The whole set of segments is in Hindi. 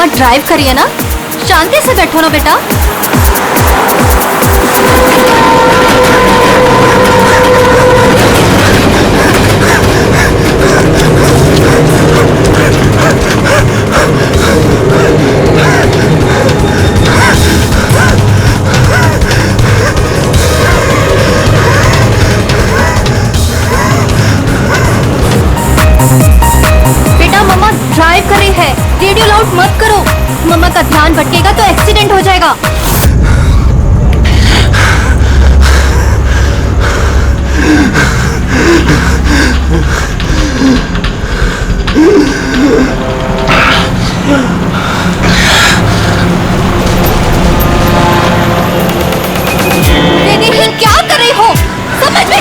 मम्मा ड्राइव करिए ना, शांति से बैठो ना बेटा। बेटा मम्मा ड्राइव कर रही है, रेडियो लाउड मत करो, मम्मा का ध्यान भटकेगा तो एक्सीडेंट हो जाएगा। दीदी क्या कर रही हो, समझ में?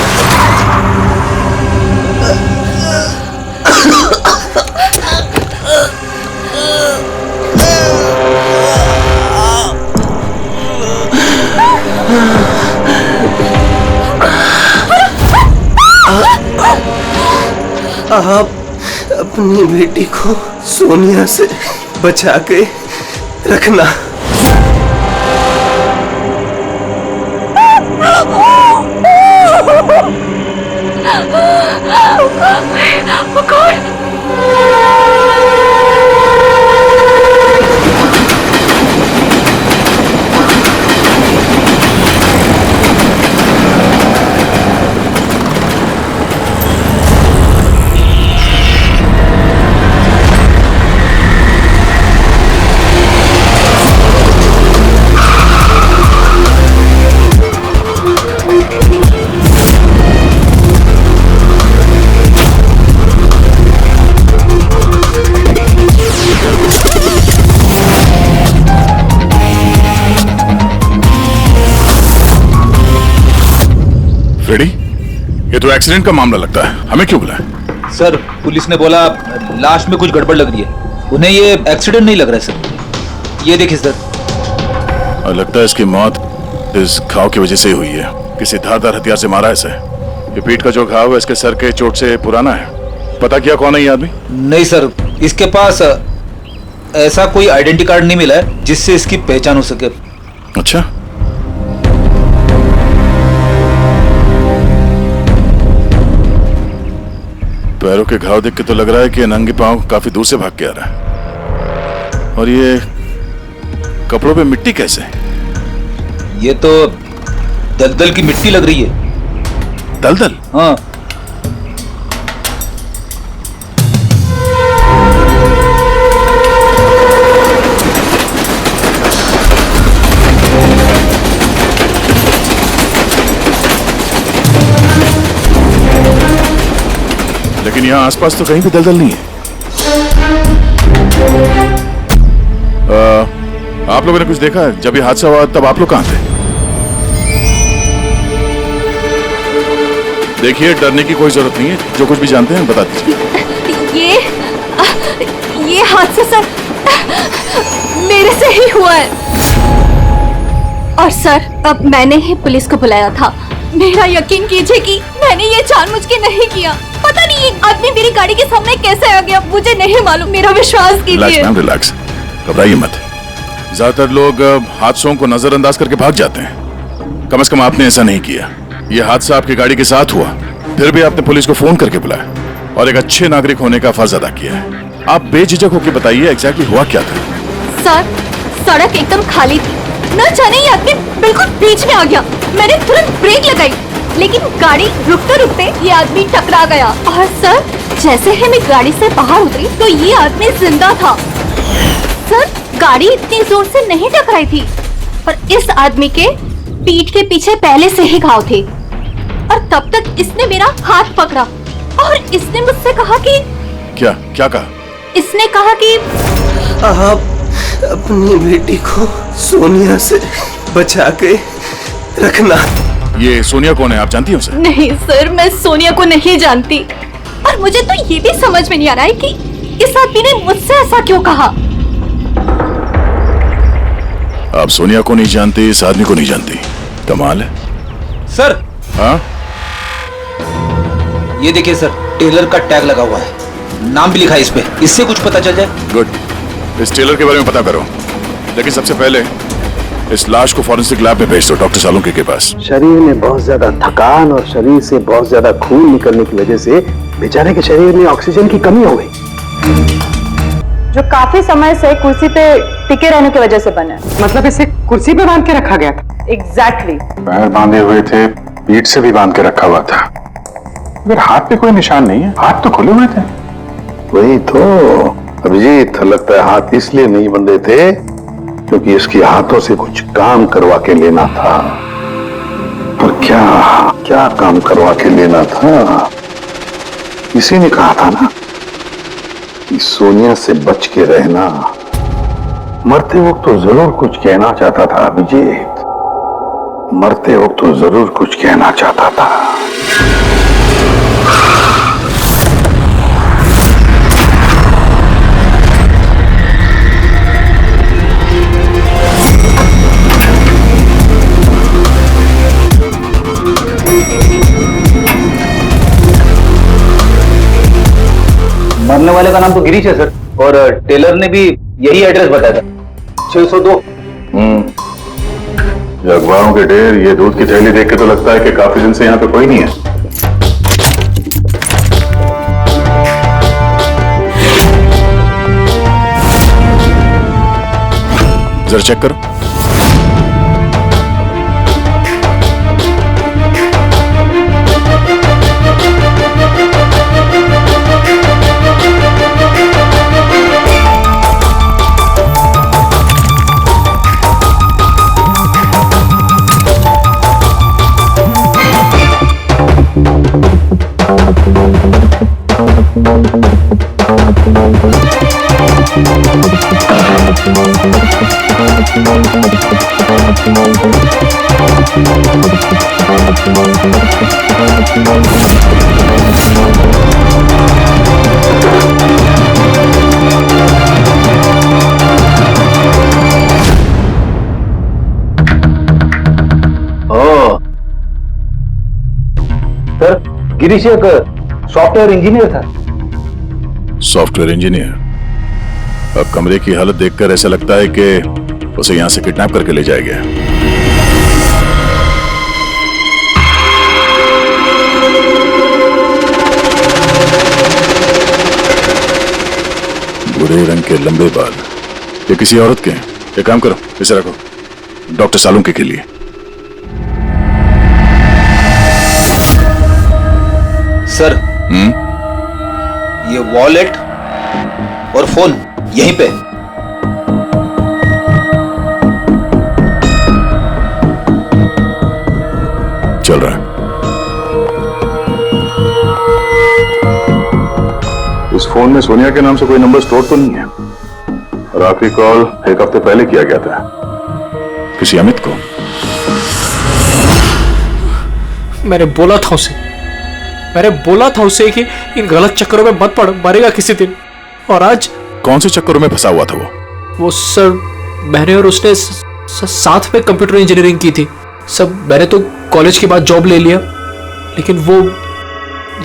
आप अपनी बेटी को सोनिया से बचा के रखना। फ्रेडी, ये तो एक्सीडेंट का मामला लगता है, हमें क्यों बुलाया? सर पुलिस ने बोला लाश में कुछ गड़बड़ लग रही है, उन्हें ये एक्सीडेंट नहीं लग रहा है सर। ये देखिए सर। और लगता है इसकी मौत इस घाव की वजह से ही हुई है, किसी धारदार हथियार से मारा है इसे। ये पीठ का जो घाव है इसके सर के चोट से पुराना है। पता किया कौन है ये आदमी? नहीं सर, इसके पास ऐसा कोई आइडेंटिटी कार्ड नहीं मिला है जिससे इसकी पहचान हो सके। अच्छा, पैरों के घाव देख के तो लग रहा है कि नंगे पांव काफी दूर से भाग के आ रहा है। और ये कपड़ों पे मिट्टी कैसे? ये तो दलदल की मिट्टी लग रही है। दलदल? हाँ। लेकिन यहाँ आसपास तो कहीं भी दलदल नहीं है। आप लोगों ने कुछ देखा है? जब ये हादसा हुआ तब आप लोग कहाँ थे? देखिए, डरने की कोई जरूरत नहीं है, जो कुछ भी जानते हैं बता दीजिए। ये हादसा सर मेरे से ही हुआ है। और सर अब मैंने ही पुलिस को बुलाया था। मेरा यकीन कीजिए कि मैंने ये जानबूझ के नहीं किया। पता नहीं ये आदमी मेरी गाड़ी के सामने कैसे आ गया, मुझे नहीं मालूम। मेरा विश्वास कीजिए। रिलैक्स, घबराइए मत। ज्यादातर लोग हादसों को नजरअंदाज करके भाग जाते हैं। कम से कम आपने ऐसा नहीं किया। यह हादसा आपकी गाड़ी के साथ हुआ, फिर भी आपने पुलिस को फोन करके बुलाया और एक अच्छे नागरिक होने का फर्ज अदा किया है। आप बेझिझक होकर बताइए एग्जैक्टली हुआ क्या था। सर सड़क एकदम खाली थी, न जाने ये आदमी बिल्कुल बीच में आ गया। मैंने तुरंत ब्रेक लगाई, लेकिन गाड़ी रुकते रुकते ये आदमी टकरा गया। और सर जैसे ही मैं गाड़ी से बाहर उतरी तो ये आदमी जिंदा था। सर गाड़ी इतनी जोर से नहीं टकराई थी और इस आदमी के पीठ के पीछे पहले से ही घाव थे। और तब तक इसने मेरा हाथ पकड़ा और इसने मुझसे कहा कि क्या कहा? इसने कहा कि आप अपनी बेटी को सोनिया से बचा के रखना। ये सोनिया कौन है, आप जानती हैं उसे? नहीं सर, मैं सोनिया को नहीं जानती। और मुझे तो ये भी समझ में नहीं आ रहा है कि इस आदमी ने मुझसे ऐसा क्यों कहा। आप सोनिया को नहीं जानती, इस आदमी को नहीं जानती, कमाल है। सर। हाँ? ये देखिए सर, टेलर का टैग लगा हुआ है, नाम भी लिखा है इस पे, इससे कुछ पता चल जाए। गुड, इस टेलर के बारे में पता करो, लेकिन सबसे पहले इस लाश को फॉरेंसिक लैब में भेज दो डॉक्टर सालुंके के पास। शरीर में बहुत ज्यादा थकान और शरीर से बहुत ज्यादा खून निकलने की वजह से बेचारे के शरीर में ऑक्सीजन की कमी हो गई, जो काफी समय से कुर्सी पे टिके रहने की वजह से बना है। मतलब इसे कुर्सी पे बांध के रखा गया था? एग्जैक्टली। पैर बांधे हुए थे, पीठ से भी बांध के रखा हुआ था, मगर हाथ पे कोई निशान नहीं है, हाथ तो खुले हुए थे। वही तो अभिजीत, लगता है हाथ इसलिए नहीं बंधे थे क्योंकि इसके हाथों से कुछ काम करवा के लेना था। पर क्या क्या काम करवा के लेना था? इसी ने कहा था ना कि सोनिया से बच के रहना। मरते वक्त तो जरूर कुछ कहना चाहता था अभिजीत, मरते वक्त तो जरूर कुछ कहना चाहता था। मरने वाले का नाम तो गिरीश है सर, और टेलर ने भी यही एड्रेस बताया था, 602। ये अखबारों के ढेर, ये दूध की थैली देख के तो लगता है कि काफी दिन से यहाँ पे कोई नहीं है। जरा चेक करो। सर, गिरीश एक सॉफ्टवेयर इंजीनियर था। Software engineer? अब कमरे की हालत देखकर ऐसा लगता है कि उसे यहां से किडनैप करके ले जाया गया। भूरे रंग के लंबे बाल, ये किसी औरत के हैं। एक काम करो, इसे रखो डॉक्टर सालुंके के लिए। सर, ये वॉलेट और फोन यहीं पे। चल रहा है। इस फोन में सोनिया के नाम से कोई नंबर स्टोर तो नहीं है, और आखिरी कॉल एक हफ्ते पहले किया गया था। किसी अमित को? मैंने बोला था उसे कि इन गलत चक्करों में मत पड़, मरेगा किसी दिन। और आज कौन से चक्करों में फंसा हुआ था वो सर, मैंने और उसने साथ में कंप्यूटर इंजीनियरिंग की थी सब। मैंने तो कॉलेज के बाद जॉब ले लिया, लेकिन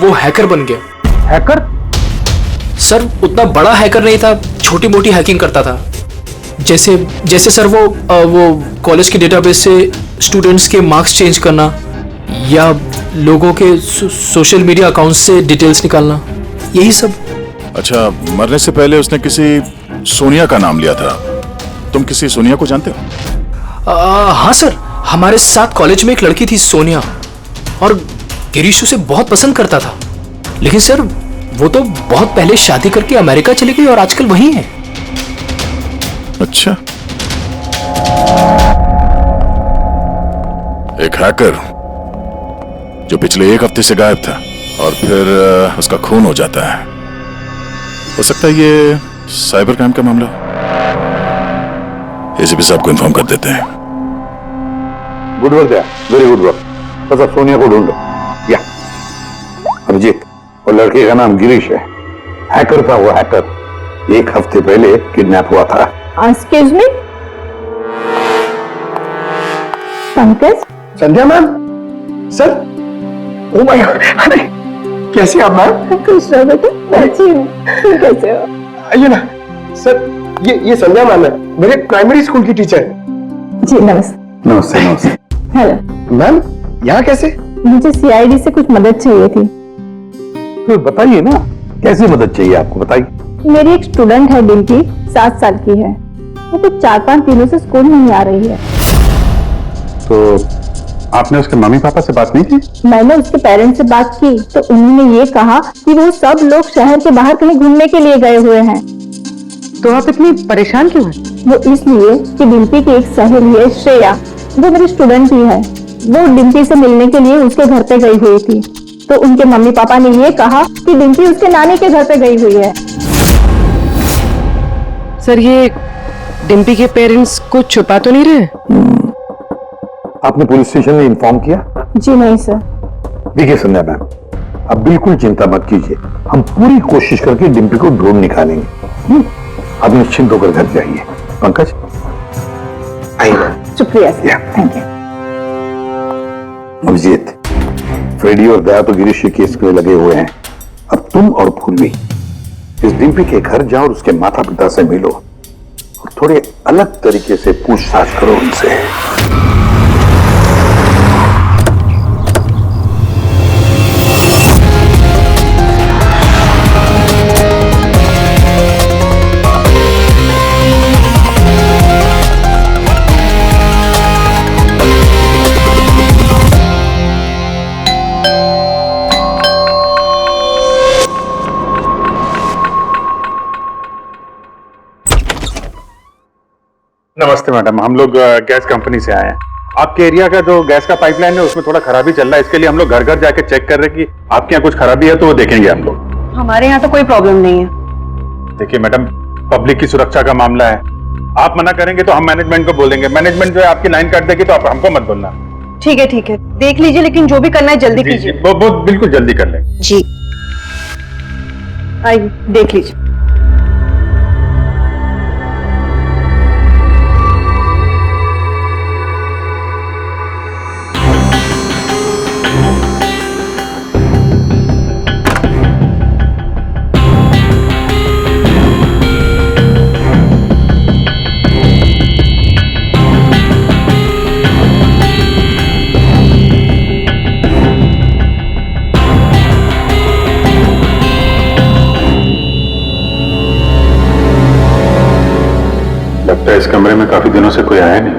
वो हैकर बन गया। हैकर? सर, उतना बड़ा हैकर नहीं था, छोटी मोटी हैकिंग करता था। जैसे सर वो कॉलेज के डेटाबेस से स्टूडेंट्स के मार्क्स चेंज करना, या लोगों के सोशल मीडिया अकाउंट से डिटेल्स निकालना, यही सब। अच्छा, मरने से पहले उसने किसी सोनिया का नाम लिया था। तुम किसी सोनिया को जानते हो? हाँ सर, हमारे साथ कॉलेज में एक लड़की थी सोनिया, और गिरीश उसे बहुत पसंद करता था। लेकिन सर, वो तो बहुत पहले शादी करके अमेरिका चली गई और आजकल वहीं है। अच्छा, एक हैकर जो पिछले एक हफ्ते से गायब था और फिर उसका खून हो जाता है। हो सकता है ये साइबर क्राइम का मामला। एसीपी साहब को इन्फॉर्म कर देते हैं। गुड वर्क है, वेरी गुड वर्क। बस अब सोनिया को ढूंढो। या अभिजीत, वो लड़के का नाम गिरीश है, हैकर था वो हैकर। एक हफ्ते पहले किडनैप हुआ था। Excuse me, Pankaj? Sandhya ma'am? Sir, oh my God, अरे कैसे आप मैम? खुश रहो बेटा, अच्छी हूँ। कैसे हो? आइए ना, सर ये संध्या मैम है, मेरे प्राइमरी स्कूल की टीचर है। जी नमस्ते। नमस्ते नमस्ते। हेलो, मैम यहाँ कैसे? मुझे सीआईडी से कुछ मदद चाहिए थी। तो बताइए ना, कैसी मदद चाहिए आपको, बताइए। मेरी एक स्टूडेंट है डिम्पी, 7 साल की है। वो कुछ 4-5 दिनों से स्कूल नहीं आ रही है। तो आपने उसके मम्मी पापा से बात नहीं की? मैंने उसके पेरेंट्स से बात की तो उन्होंने ये कहा कि वो सब लोग शहर के बाहर कहीं घूमने के लिए गए हुए हैं। तो आप इतनी परेशान क्यों हैं? वो इसलिए कि डिम्पी की एक सहेली है श्रेया, वो मेरी स्टूडेंट ही है। वो डिम्पी से मिलने के लिए उसके घर पे गई हुई थी, तो उनके मम्मी पापा ने ये कहा कि डिम्पी उसके नानी के घर पे गई हुई है। सर, ये डिम्पी के पेरेंट्स कुछ छुपा तो नहीं रहे? आपने पुलिस स्टेशन में इन्फॉर्म किया? जी नहीं सर। देखिए संध्या मैम, आप बिल्कुल चिंता मत कीजिए, हम पूरी कोशिश करके डिम्पी को ढूंढ निकालेंगे। आप निश्चिंत होकर घर जाइए। पंकज आइए। शुक्रिया sir, thank you. Abhijeet, Freddy और दया तो गिरीश के केस में लगे हुए हैं। अब तुम और पूर्वी इस डिम्पी के घर जाओ और उसके माता पिता से मिलो और थोड़े अलग तरीके से पूछताछ करो उनसे। नमस्ते मैडम, हम लोग गैस कंपनी से आए हैं। आपके एरिया का जो गैस का पाइपलाइन है उसमें थोड़ा खराबी चल रहा है, इसके लिए हम लोग घर घर जाके चेक कर रहे हैं कि आपके यहाँ कुछ खराबी है तो वो देखेंगे हम लोग। हमारे यहाँ तो कोई प्रॉब्लम नहीं है। देखिए मैडम, पब्लिक की सुरक्षा का मामला है, आप मना करेंगे तो हम मैनेजमेंट को बोलेंगे, मैनेजमेंट जो है आपकी लाइन काट देगी तो आप हमको मत बोलना। ठीक है, देख लीजिए, लेकिन जो भी करना है जल्दी जी, कीजिए। वो बिल्कुल जल्दी कर लेंगे। जी, आइए देख लीजिए। लगता है इस कमरे में काफी दिनों से कोई आया नहीं।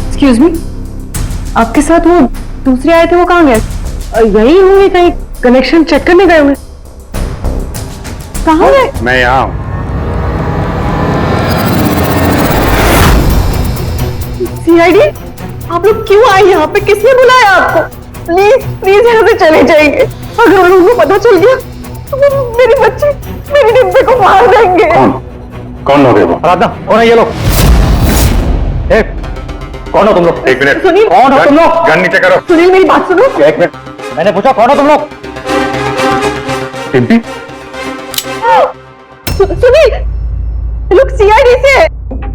एक्सक्यूज मी, आपके साथ वो दूसरे आए थे, वो कहाँ गए? यही होंगे, कहीं कनेक्शन चेक करने गए होंगे। कहाँ गए? मैं यहाँ हूँ। सीआईडी, आप लोग क्यों आए यहाँ पे? किसने बुलाया आपको? प्लीज यहाँ से चले जाइए। अगर उन लोगों को पता चल गया तो वो मेरी बच्ची, मेरी डिम्पी को मार देंगे। कौन लोग है वो? राधा, कौन है ये लोग? कौन हो तुम लोग? एक मिनट, सुनील, कौन हो तुम लोग? गन नीचे करो। सुनील मेरी बात सुनो। एक मिनट, मैंने पूछा कौन हो तुम लोग? डिम्पी, सुनील, लोग सीआईडी से है।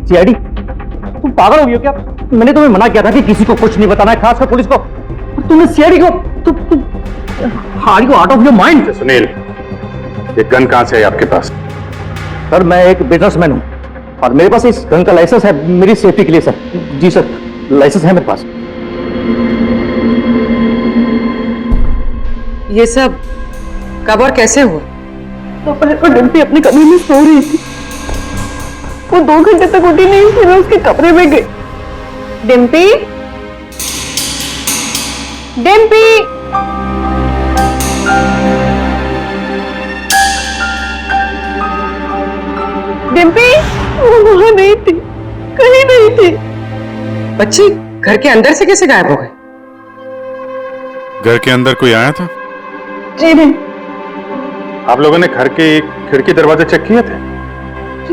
सीआईडी? तुम पागल हो गई हो क्या? मैंने तुम्हें मना किया था कि किसी को कुछ नहीं बताना है, खासकर पुलिस को। और तुमने सीआईडी को are you out of your mind? Sunil, ये गन कहाँ से है आपके पास? सर, मैं एक बिजनेसमैन हूँ और मेरे पास इस गन का लाइसेंस है, मेरी सेफ्टी के लिए सर। जी सर, लाइसेंस है मेरे पास। ये सब कब और कैसे हुआ? दोपहर को डिम्पी अपने कमरे में सो रही थी। वो 2 घंटे तक उठी नहीं थी, मैं उसके कमरे में गई। डिम्पी, डिम्पी, डिम्पी, वो वहां नहीं थी, कहीं नहीं थी। बच्ची घर के अंदर से कैसे गायब हो गई? घर के अंदर कोई आया था? जी नहीं, आप लोगों ने घर के खिड़की दरवाजे चेक किए थे?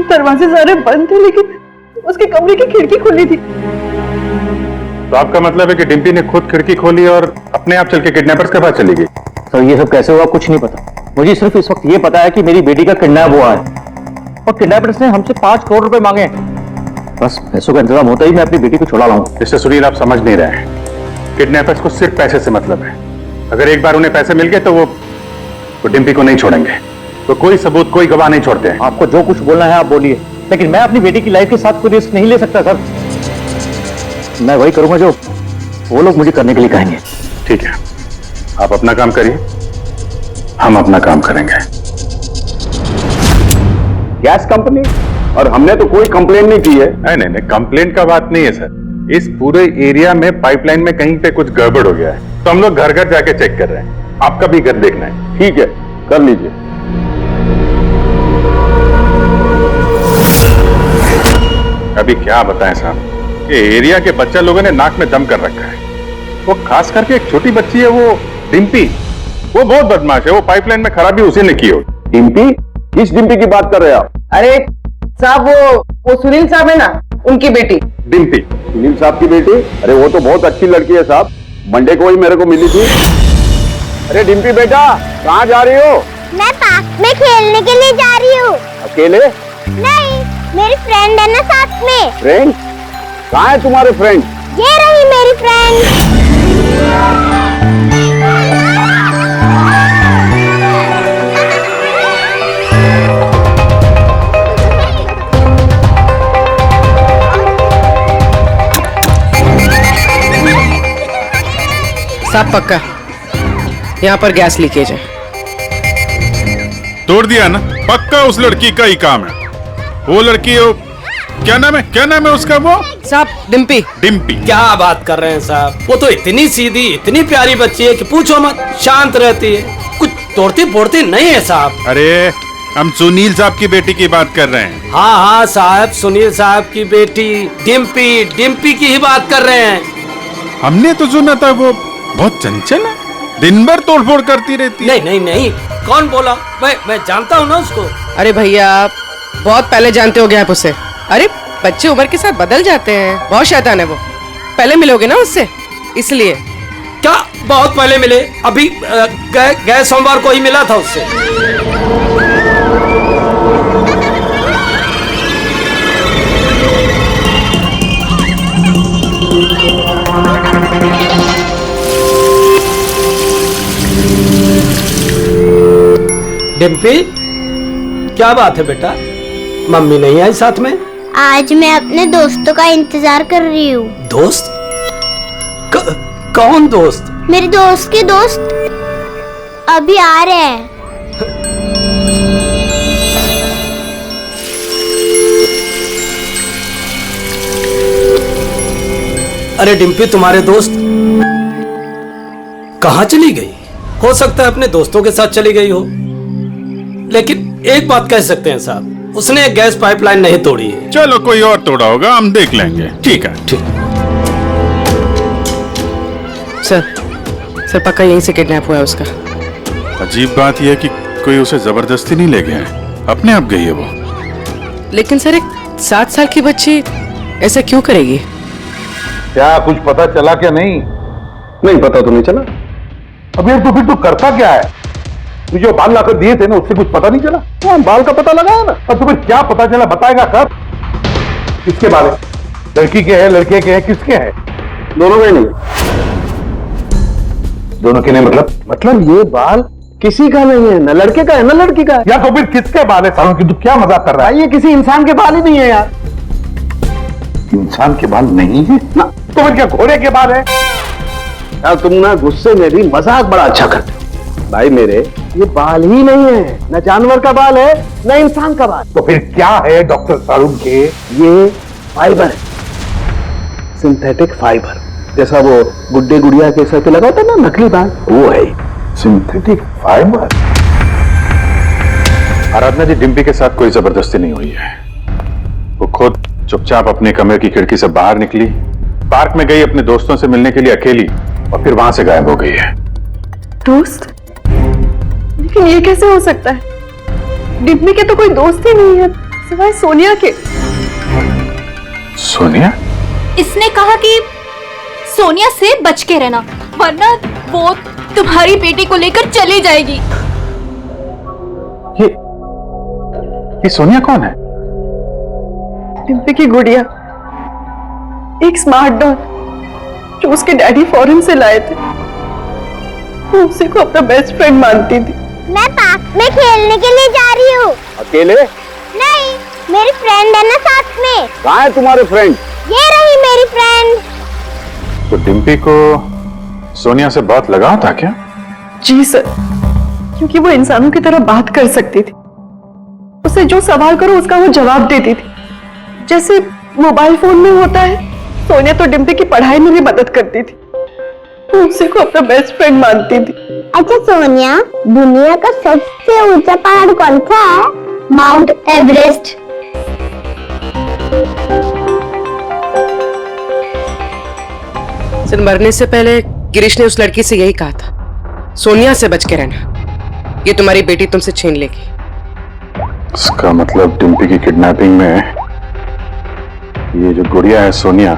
दरवाजे सारे बंद थे, लेकिन उसके कमरे की खिड़की खुली थी। तो आपका मतलब है कि डिम्पी ने खुद खिड़की खोली और अपने आप चल के किडनैपर्स के पास चली गई? सर, ये सब कैसे हुआ कुछ नहीं पता। मुझे सिर्फ इस वक्त ये पता है कि मेरी बेटी का किडनैप हुआ है और किडनैपर्स ने हमसे 5 करोड़ रुपए मांगे हैं। बस पैसों का इंतजाम होता ही मैं अपनी बेटी को छुड़ा लाऊंगा। मिस्टर सुनील, आप समझ नहीं रहे हैं। किडनैपर्स को सिर्फ पैसे से मतलब है। अगर एक बार उन्हें पैसे मिल गए तो वो डिम्पी को नहीं छोड़ेंगे। तो कोई सबूत, कोई गवाह नहीं छोड़ते हैं। आपको जो कुछ बोलना है आप बोलिए, लेकिन मैं अपनी बेटी की लाइफ के साथ कोई रिस्क नहीं ले सकता सर। मैं वही करूंगा जो वो लोग मुझे करने के लिए कहेंगे। ठीक है, आप अपना काम करिए, हम अपना काम करेंगे। गैस कंपनी, और हमने तो कोई कंप्लेन नहीं की है। नहीं, कंप्लेंट का बात नहीं है सर। इस पूरे एरिया में पाइपलाइन में कहीं पे कुछ गड़बड़ हो गया है, तो हम लोग घर घर जाके चेक कर रहे हैं। आपका भी घर देखना है। ठीक है, कर लीजिए। अभी क्या बताएं साहब, ये एरिया के बच्चा लोगों ने नाक में दम कर रखा है। वो खास करके एक छोटी बच्ची है, वो डिम्पी, वो बहुत बदमाश है। वो पाइपलाइन में खराबी उसी ने की हो। डिम्पी? किस डिम्पी की बात कर रहे हैं आप? अरे साहब, वो सुनील साहब है ना, उनकी बेटी। डिम्पी? सुनील साहब की बेटी? अरे वो तो बहुत अच्छी लड़की है साहब, मंडे को ही मेरे को मिली थी। अरे डिम्पी बेटा, कहाँ जा रही हो? मैं पार्क में खेलने के लिए जा रही हूँ। अकेले? नहीं, मेरी फ्रेंड है ना साथ में। फ्रेंड? कहाँ है तुम्हारे फ्रेंड? ये रही मेरी फ्रेंड। साफ पक्का यहाँ पर गैस लीकेज है। तोड़ दिया ना, पक्का उस लड़की का ही काम है। वो लड़की, क्या नाम है उसका? वो साहब डिम्पी। डिम्पी? क्या बात कर रहे हैं साहब, वो तो इतनी सीधी, इतनी प्यारी बच्ची है कि पूछो मत। शांत रहती है, कुछ तोड़ती फोड़ती नहीं है साहब। अरे हम सुनील साहब की बेटी की बात कर रहे हैं। हाँ साहब, सुनील साहब की बेटी डिम्पी की ही बात कर रहे हैं। हमने तो सुना था वो बहुत चंचल है, दिन भर तोड़फोड़ करती रहती है। नहीं, कौन बोला? मैं जानता हूँ ना उसको। अरे भैया, बहुत पहले जानते हो गए आप उसे। अरे बच्चे उम्र के साथ बदल जाते हैं, बहुत शैतान है वो। पहले मिलोगे ना उससे, इसलिए। क्या बहुत पहले मिले? अभी गए सोमवार को ही मिला था उससे। डिम्पी, क्या बात है बेटा, मम्मी नहीं आई साथ में? आज मैं अपने दोस्तों का इंतजार कर रही हूँ। दोस्त? कौन दोस्त? मेरे दोस्त के दोस्त अभी आ रहे हैं। अरे डिम्पी, तुम्हारे दोस्त कहाँ चली गई? हो सकता है अपने दोस्तों के साथ चली गई हो, लेकिन एक बात कह सकते हैं साहब, उसने गैस पाइपलाइन नहीं तोड़ी है। चलो कोई और तोड़ा होगा, हम देख लेंगे। ठीक है। ठीक। सर पक्का यहीं से किडनैप हुआ है उसका। अजीब बात यह है कि कोई उसे जबरदस्ती नहीं ले गया है, अपने आप गई है वो। लेकिन सर, एक 7 साल की बच्ची ऐसा क्यों करेगी? क्या कुछ पता चला क्या? नहीं पता तो नहीं चला। अब यार तो फिर तू करता क्या है? तू जो बाल लाकर दिए थे ना, उससे कुछ पता नहीं चला? हाँ, बाल का पता लगाया ना। और तुम्हें क्या पता चला बताएगा कब? किसके बाल है? लड़की के हैं, लड़के के हैं, किसके हैं? दोनों के नहीं। दोनों के नहीं मतलब ये बाल किसी का नहीं है, न लड़के का है न लड़की का है। या तो फिर किसके बाल है? सालों की तू क्या मजाक कर रहा है? ये किसी इंसान के बाल ही नहीं है यार। इंसान के बाल नहीं है ना, तो फिर क्या घोड़े के बाल है? यार तुम ना गुस्से में भी मजाक बड़ा अच्छा करते हो। भाई मेरे, ये बाल ही नहीं है, न जानवर का बाल है न इंसान का बाल। तो फिर क्या है डॉक्टर सारूम के? ये फाइबर है, सिंथेटिक फाइबर। जैसा वो गुड्डे गुड़िया के सर पे लगा होता ना नकली बाल, वो है सिंथेटिक फाइबर। आराधना जी, डिम्पी के साथ कोई जबरदस्ती नहीं हुई है। वो खुद चुपचाप अपने कमरे की खिड़की से बाहर निकली, पार्क में गई अपने दोस्तों से मिलने के लिए अकेली, और फिर वहां से गायब हो गई है। दोस्त? लेकिन ये कैसे हो सकता है? डिम्पी के तो कोई दोस्त ही नहीं है सिवाय सोनिया के। सोनिया? इसने कहा कि सोनिया से बच के रहना, वरना वो तुम्हारी बेटी को लेकर चली जाएगी। ये सोनिया कौन है? डिम्पी की गुड़िया, एक स्मार्ट डॉल जो उसके डैडी फॉरेन से लाए थे। वो उसी को अपना बेस्ट फ्रेंड मानती थी। मैं पार्क में खेलने के लिए जा रही हूँ। अकेले? नहीं, मेरी फ्रेंड है ना साथ में। कहाँ है तुम्हारे फ्रेंड? ये रही मेरी फ्रेंड। तो डिम्पी को सोनिया से बहुत लगाव था क्या? जी सर, क्योंकि वो इंसानों की तरह बात कर सकती थी। उसे जो सवाल करो उसका वो जवाब देती थी, जैसे मोबाइल फोन में होता है। सोनिया तो डिम्पी की पढ़ाई में भी मदद करती थी। वो उसी को अपना बेस्ट फ्रेंड मानती थी। अच्छा सोनिया, दुनिया का सबसे ऊंचा पहाड़ कौन सा है? Mount Everest. सर, मरने से पहले गिरीश ने उस लड़की से यही कहा था, सोनिया से बच के रहना, ये तुम्हारी बेटी तुमसे छीन लेगी। इसका मतलब डिम्पी की किडनैपिंग में ये जो गुड़िया है सोनिया,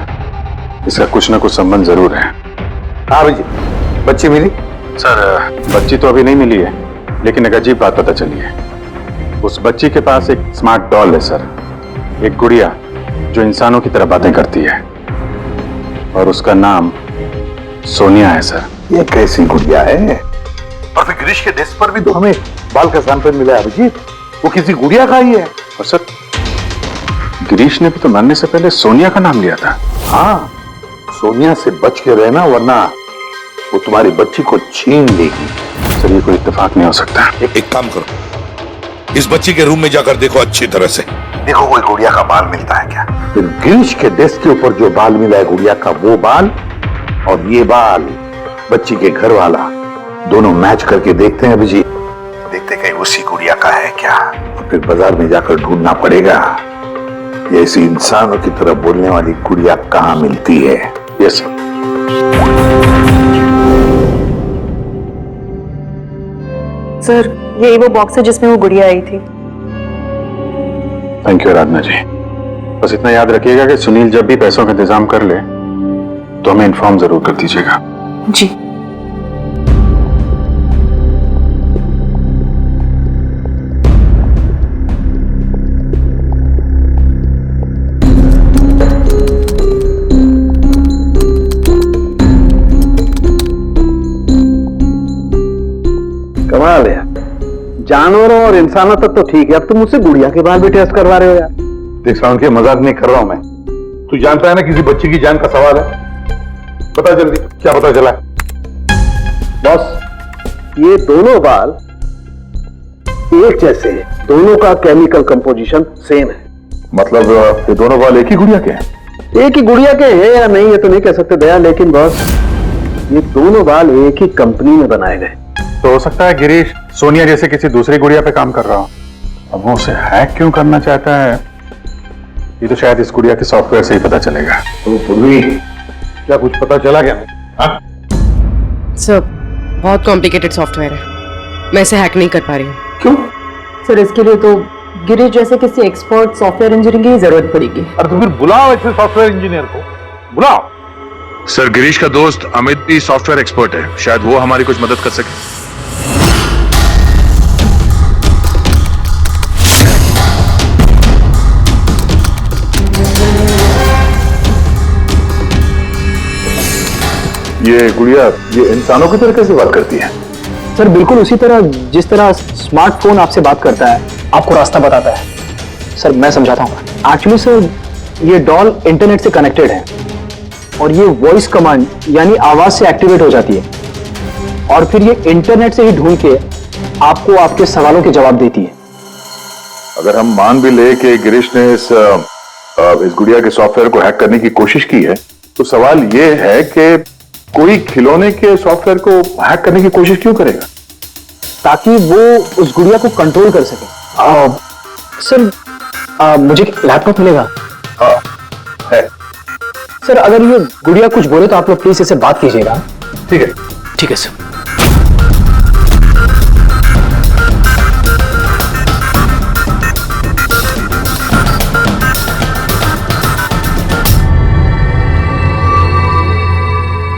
इसका कुछ ना कुछ संबंध जरूर है। हाँ भाई, बच्ची मिली? सर, बच्ची तो अभी नहीं मिली है, लेकिन एक अजीब बात पता चली है। उस बच्ची के पास एक स्मार्ट डॉल है सर, एक गुड़िया जो इंसानों की तरह बातें करती है, और उसका नाम सोनिया है सर। ये कैसी गुड़िया है? और फिर गिरीश के डेस्क पर भी तो हमें बाल का सैंपल मिला है अभिजीत, वो किसी गुड़िया का ही है। और सर, गिरीश ने भी तो मरने से पहले सोनिया का नाम लिया था। हाँ, सोनिया से बच के रहना, वरना वो तुम्हारी बच्ची को छीन लेगी। सर, ये कोई इत्तेफाक नहीं हो सकता। एक काम करो, इस बच्ची के रूम में जाकर देखो अच्छी तरह से। देखो कोई गुड़िया का बाल मिलता है क्या। फिर गिरीश के डेस्क के ऊपर जो बाल मिला है गुड़िया का, वो बाल और ये बाल बच्ची के घर वाला, दोनों मैच करके देखते हैं अभिजीत। देखते कहीं उसी गुड़िया का है क्या। और फिर बाजार में जाकर ढूंढना पड़ेगा ये ऐसी इंसानों की तरह बोलने वाली गुड़िया कहाँ मिलती है। Yes sir. सर, यही वो बॉक्स है जिसमें वो गुड़िया आई थी। थैंक यू आराधना जी। बस इतना याद रखिएगा कि सुनील जब भी पैसों का इंतजाम कर ले तो हमें इन्फॉर्म जरूर कर दीजिएगा। जी। कमाल है, जानवरों और इंसानों तक तो ठीक है, अब तुम मुझसे गुड़िया के बाल भी टेस्ट करवा रहे हो यार। देख साउंड के मजाक नहीं कर रहा हूं मैं। तू जानता है ना किसी बच्ची की जान का सवाल है। पता जल्दी, क्या पता चला? बॉस, ये दोनों बाल एक जैसे हैं, दोनों का केमिकल कंपोजिशन सेम है। मतलब ये दोनों बाल एक ही गुड़िया के हैं? एक ही गुड़िया के हैं या नहीं ये तो नहीं कह सकते दया, लेकिन बॉस ये दोनों बाल एक ही कंपनी में बनाए गए। तो हो सकता है गिरीश सोनिया जैसे किसी दूसरी गुड़िया पे काम कर रहा हो। अब वो उसे हैक क्यों करना चाहता है, ये तो शायद इस गुड़िया के सॉफ्टवेयर से ही पता चलेगा। तो पूर्वी, क्या कुछ पता चला क्या? सर, बहुत कॉम्प्लिकेटेड सॉफ्टवेयर है, मैं इसे हैक नहीं कर पा रही हूँ। क्यों? सर, इसके लिए तो गिरीश जैसे किसी एक्सपर्ट सॉफ्टवेयर इंजीनियर की जरूरत पड़ेगी। अरे तो फिर बुलाओ ऐसे सॉफ्टवेयर इंजीनियर को, बुलाओ। सर, गिरीश का दोस्त अमित भी सॉफ्टवेयर एक्सपर्ट है, शायद वो हमारी कुछ मदद कर सके। ये गुड़िया ये इंसानों की तरह कैसे बात करती है? सर, बिल्कुल उसी तरह जिस तरह स्मार्टफोन आपसे बात करता है, आपको रास्ता बताता है। सर, मैं समझाता हूँ। एक्चुअली सर, ये डॉल इंटरनेट से कनेक्टेड है और ये वॉइस कमांड यानी आवाज से एक्टिवेट हो जाती है और फिर ये इंटरनेट से ही ढूंढ के आपको आपके सवालों के जवाब देती है। अगर हम मान भी ले कि गिरीश ने इस गुड़िया के सॉफ्टवेयर को हैक करने की कोशिश की है, तो सवाल ये है कि कोई खिलौने के सॉफ्टवेयर को हैक करने की कोशिश क्यों करेगा? ताकि वो उस गुड़िया को कंट्रोल कर सके। सर, मुझे लैपटॉप मिलेगा? है। सर, अगर ये गुड़िया कुछ बोले तो आप लोग प्लीज इसे बात कीजिएगा। ठीक है। ठीक है sir.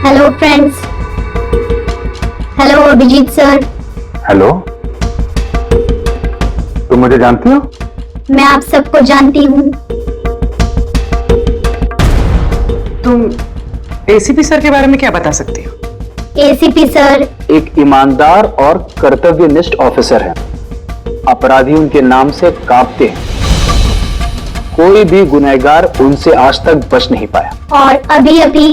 Hello friends. Hello Abhijit sir. Hello, तुम मुझे जानती हो? मैं आप सबको जानती हूँ। तुम एसीपी सर के बारे में क्या बता सकती हो? ACP sir. एक ईमानदार और कर्तव्यनिष्ठ ऑफिसर है। अपराधी उनके नाम से कांपते हैं। कोई भी गुनहगार उनसे आज तक बच नहीं पाया। और अभी अभी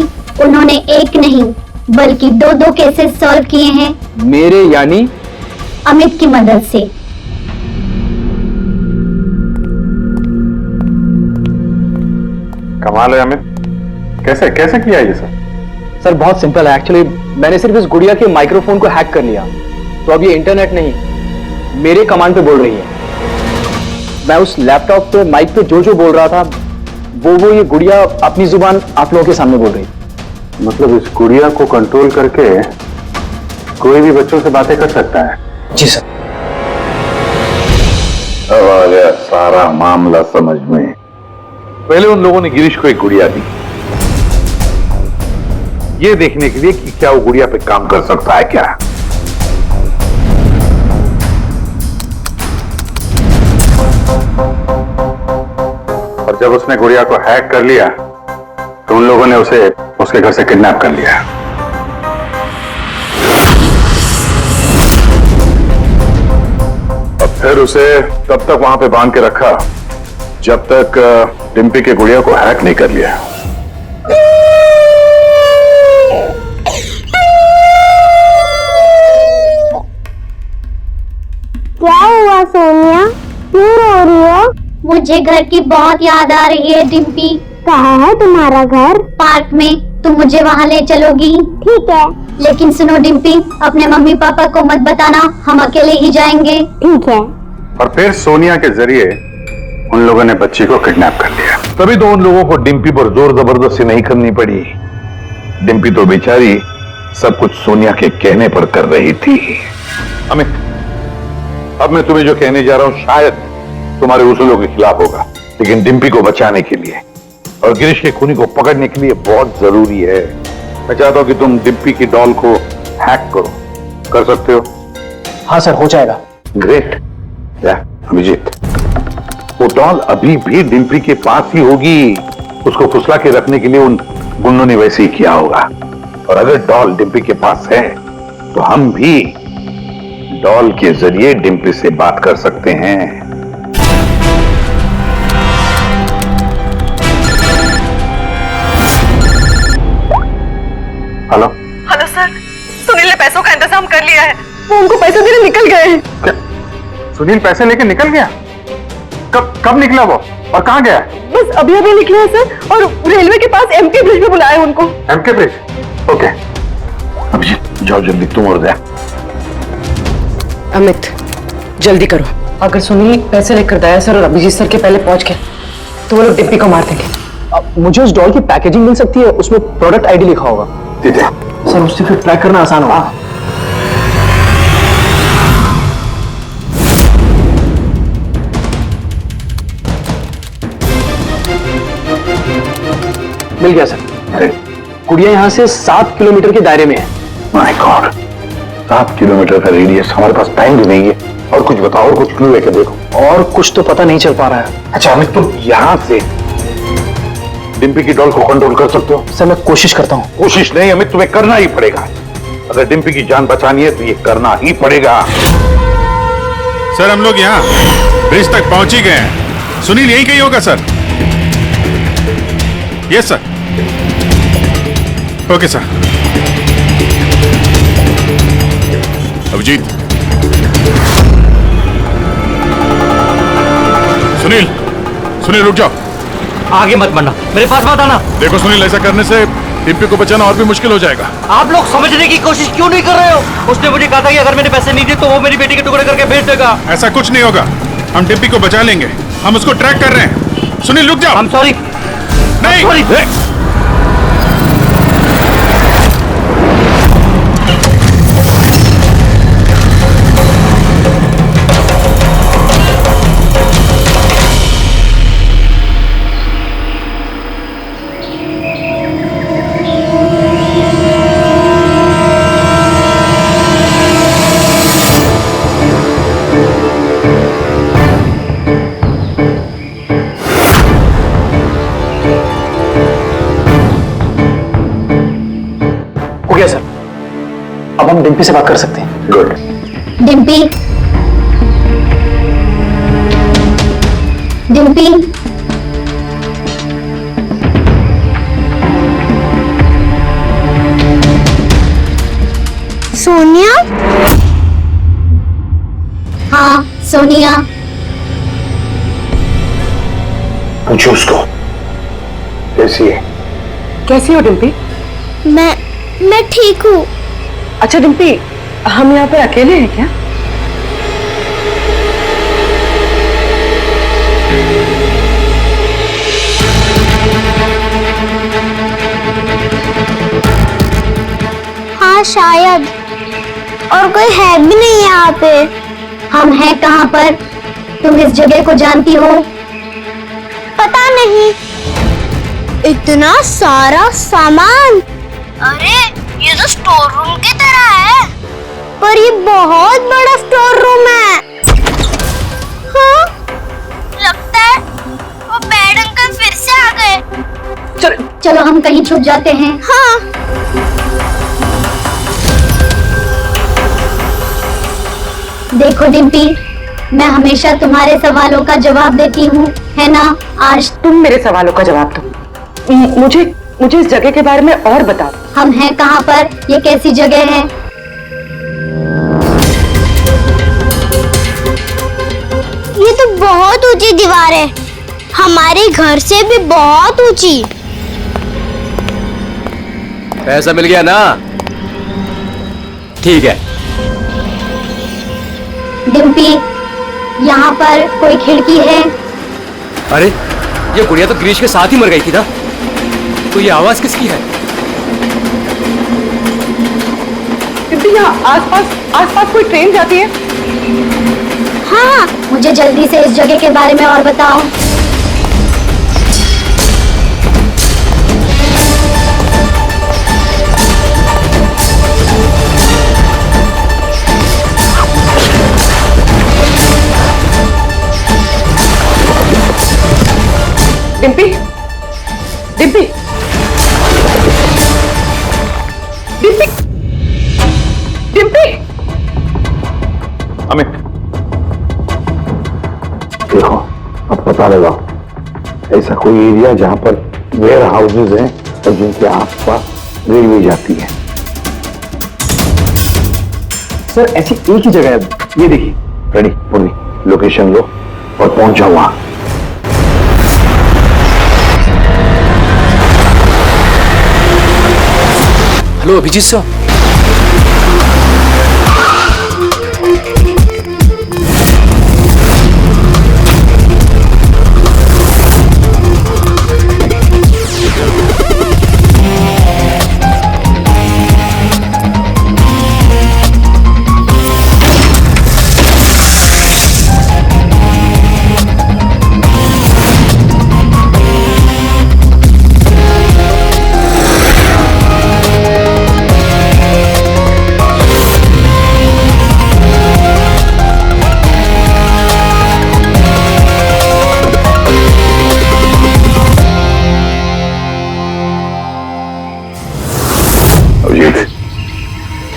उन्होंने एक नहीं बल्कि दो केसेस सॉल्व किए हैं मेरे यानी अमित की मदद से। कमाल है अमित, कैसे कैसे किया ये सब? सर बहुत सिंपल है एक्चुअली। मैंने सिर्फ इस गुड़िया के माइक्रोफोन को हैक कर लिया, तो अब ये इंटरनेट नहीं मेरे कमांड पे बोल रही है। मैं उस लैपटॉप पे माइक पे जो बोल रहा था वो ये गुड़िया अपनी जुबान आप लोगों के सामने बोल रही। मतलब इस गुड़िया को कंट्रोल करके कोई भी बच्चों से बातें कर सकता है? जी सर। अब आ गया सारा मामला समझ में। पहले उन लोगों ने गिरीश को एक गुड़िया दी, ये देखने के लिए कि क्या वो गुड़िया पे काम कर सकता है क्या। और जब उसने गुड़िया को हैक कर लिया तो उन लोगों ने उसे उसके घर से किडनैप कर लिया। और फिर उसे तब तक वहां पे बांध के रखा जब तक डिम्पी के गुड़िया को हैक नहीं कर लिया। क्या हुआ सोनिया, क्यों रो रही हो? मुझे घर की बहुत याद आ रही है डिम्पी। कहाँ है तुम्हारा घर? पार्क में। तुम मुझे वहाँ ले चलोगी? ठीक है। लेकिन सुनो डिम्पी, अपने मम्मी पापा को मत बताना, हम अकेले ही जाएंगे। ठीक है। और फिर सोनिया के जरिए उन लोगों ने बच्ची को किडनैप कर लिया। तभी तो उन लोगों को डिम्पी पर जोर जबरदस्ती नहीं करनी पड़ी। डिम्पी तो बेचारी सब कुछ सोनिया के कहने पर कर रही थी। अमित, अब मैं तुम्हें जो कहने जा रहा हूं शायद तुम्हारे उसूलों के खिलाफ होगा, लेकिन डिम्पी को बचाने के लिए और गिरीश के खूनी को पकड़ने के लिए बहुत जरूरी है। मैं चाहता हूं कि तुम डिम्पी की डॉल को हैक करो। कर सकते हो? हाँ सर, हो जाएगा। ग्रेट। अभिजीत, वो डॉल अभी भी डिम्पी के पास ही होगी। उसको फुसला के रखने के लिए उन गुंडों ने वैसे ही किया होगा। और अगर डॉल डिम्पी के पास है तो हम भी डॉल के जरिए डिम्पी से बात कर सकते हैं। हेलो हेलो सर, सुनील ने पैसों का इंतजाम कर लिया है। वो उनको पैसे देने निकल गए हैं। क्या? सुनील पैसे लेके निकल गया? कब निकला वो और कहाँ गया? बस अभी अभी निकले हैं सर, और रेलवे के पास एमके ब्रिज पे बुलाया है उनको। MK bridge? ओके। अभिजीत जाओ जल्दी, तुम और दया। अमित जल्दी करो। अगर सुनील पैसे लेकर दया सर और अभिजीत सर के पहले पहुंच गए तो वो लोग डिम्पी को मार देंगे। मुझे उस डॉल की पैकेजिंग मिल सकती है, उसमें प्रोडक्ट आईडी लिखा होगा। ठीक है सर, उससे फिर ट्रैक करना आसान होगा। मिल गया सर। गुड़िया यहाँ से 7 किलोमीटर के दायरे में है। माय गॉड, 7 किलोमीटर का रेडियस। हमारे पास टाइम भी नहीं है। और कुछ बताओ, और कुछ क्लू लेकर देखो। और कुछ तो पता नहीं चल पा रहा है। अच्छा अमित, तुम यहाँ से डिम्पी की डॉल को कंट्रोल कर सकते हो? सर मैं कोशिश करता हूँ। कोशिश नहीं अमित, तुम्हें करना ही पड़ेगा। अगर डिम्पी की जान बचानी है तो ये करना ही पड़ेगा। सर हम लोग यहाँ ब्रिज तक पहुंच ही गए हैं। सुनील यहीं कहीं होगा sir. Yes sir. Okay sir. Abhijeet, Sunil रुक जाओ। आगे मत बढ़ना, मेरे पास मत आना। देखो सुनील, ऐसा करने से डिम्पी को बचाना और भी मुश्किल हो जाएगा। आप लोग समझने की कोशिश क्यों नहीं कर रहे हो? उसने मुझे कहा था कि अगर मैंने पैसे नहीं दिए तो वो मेरी बेटी के टुकड़े करके भेज देगा। ऐसा कुछ नहीं होगा, हम डिम्पी को बचा लेंगे। हम उसको ट्रैक कर रहे हैं। सुनील रुक जाओ। I'm sorry। नहीं sorry। अब हम डिम्पी से बात कर सकते हैं। गुड। डिम्पी, डिम्पी, सोनिया? हाँ, सोनिया। पूछो उसको कैसी है। कैसी हो डिम्पी? मैं ठीक हूँ। अच्छा डिम्पी, हम यहाँ पे अकेले हैं क्या? हाँ शायद, और कोई है भी नहीं यहाँ पे। हम हैं कहाँ पर? तुम इस जगह को जानती हो? पता नहीं। इतना सारा सामान। अरे ये तो स्टोर रूम की तरह है। पर ये बहुत बड़ा स्टोर रूम है। हाँ, लगता है वो बैड अंकल फिर से आ गए। चलो हम कहीं छुप जाते हैं। हाँ। देखो डिम्पी, मैं हमेशा तुम्हारे सवालों का जवाब देती हूँ, है ना? आज तुम मेरे सवालों का जवाब दो। मुझे इस जगह के बारे में और बताओ। हम हैं कहाँ पर? ये कैसी जगह है? ये तो बहुत ऊंची दीवार है, हमारे घर से भी बहुत ऊंची। पैसा मिल गया ना? ठीक है। डिम्पी, यहाँ पर कोई खिड़की है? अरे ये गुड़िया तो गिरीश के साथ ही मर गई थी ना, तो ये आवाज किसकी है? यहाँ आसपास कोई ट्रेन जाती है? हाँ, मुझे जल्दी से इस जगह के बारे में और बताओ। डिम्पी, डिम्पी, डिम्पी, डिम्पी। अमित, देखो अब पता लगाओ ऐसा कोई एरिया जहां पर वेयर हाउसेज हैं और जिनके आसपास रेलवे जाती है। सर ऐसी एक ही जगह है, ये देखिए। रेडी पूरी लोकेशन लो और पहुंच जाओ वहां। Hello Abhijit sir.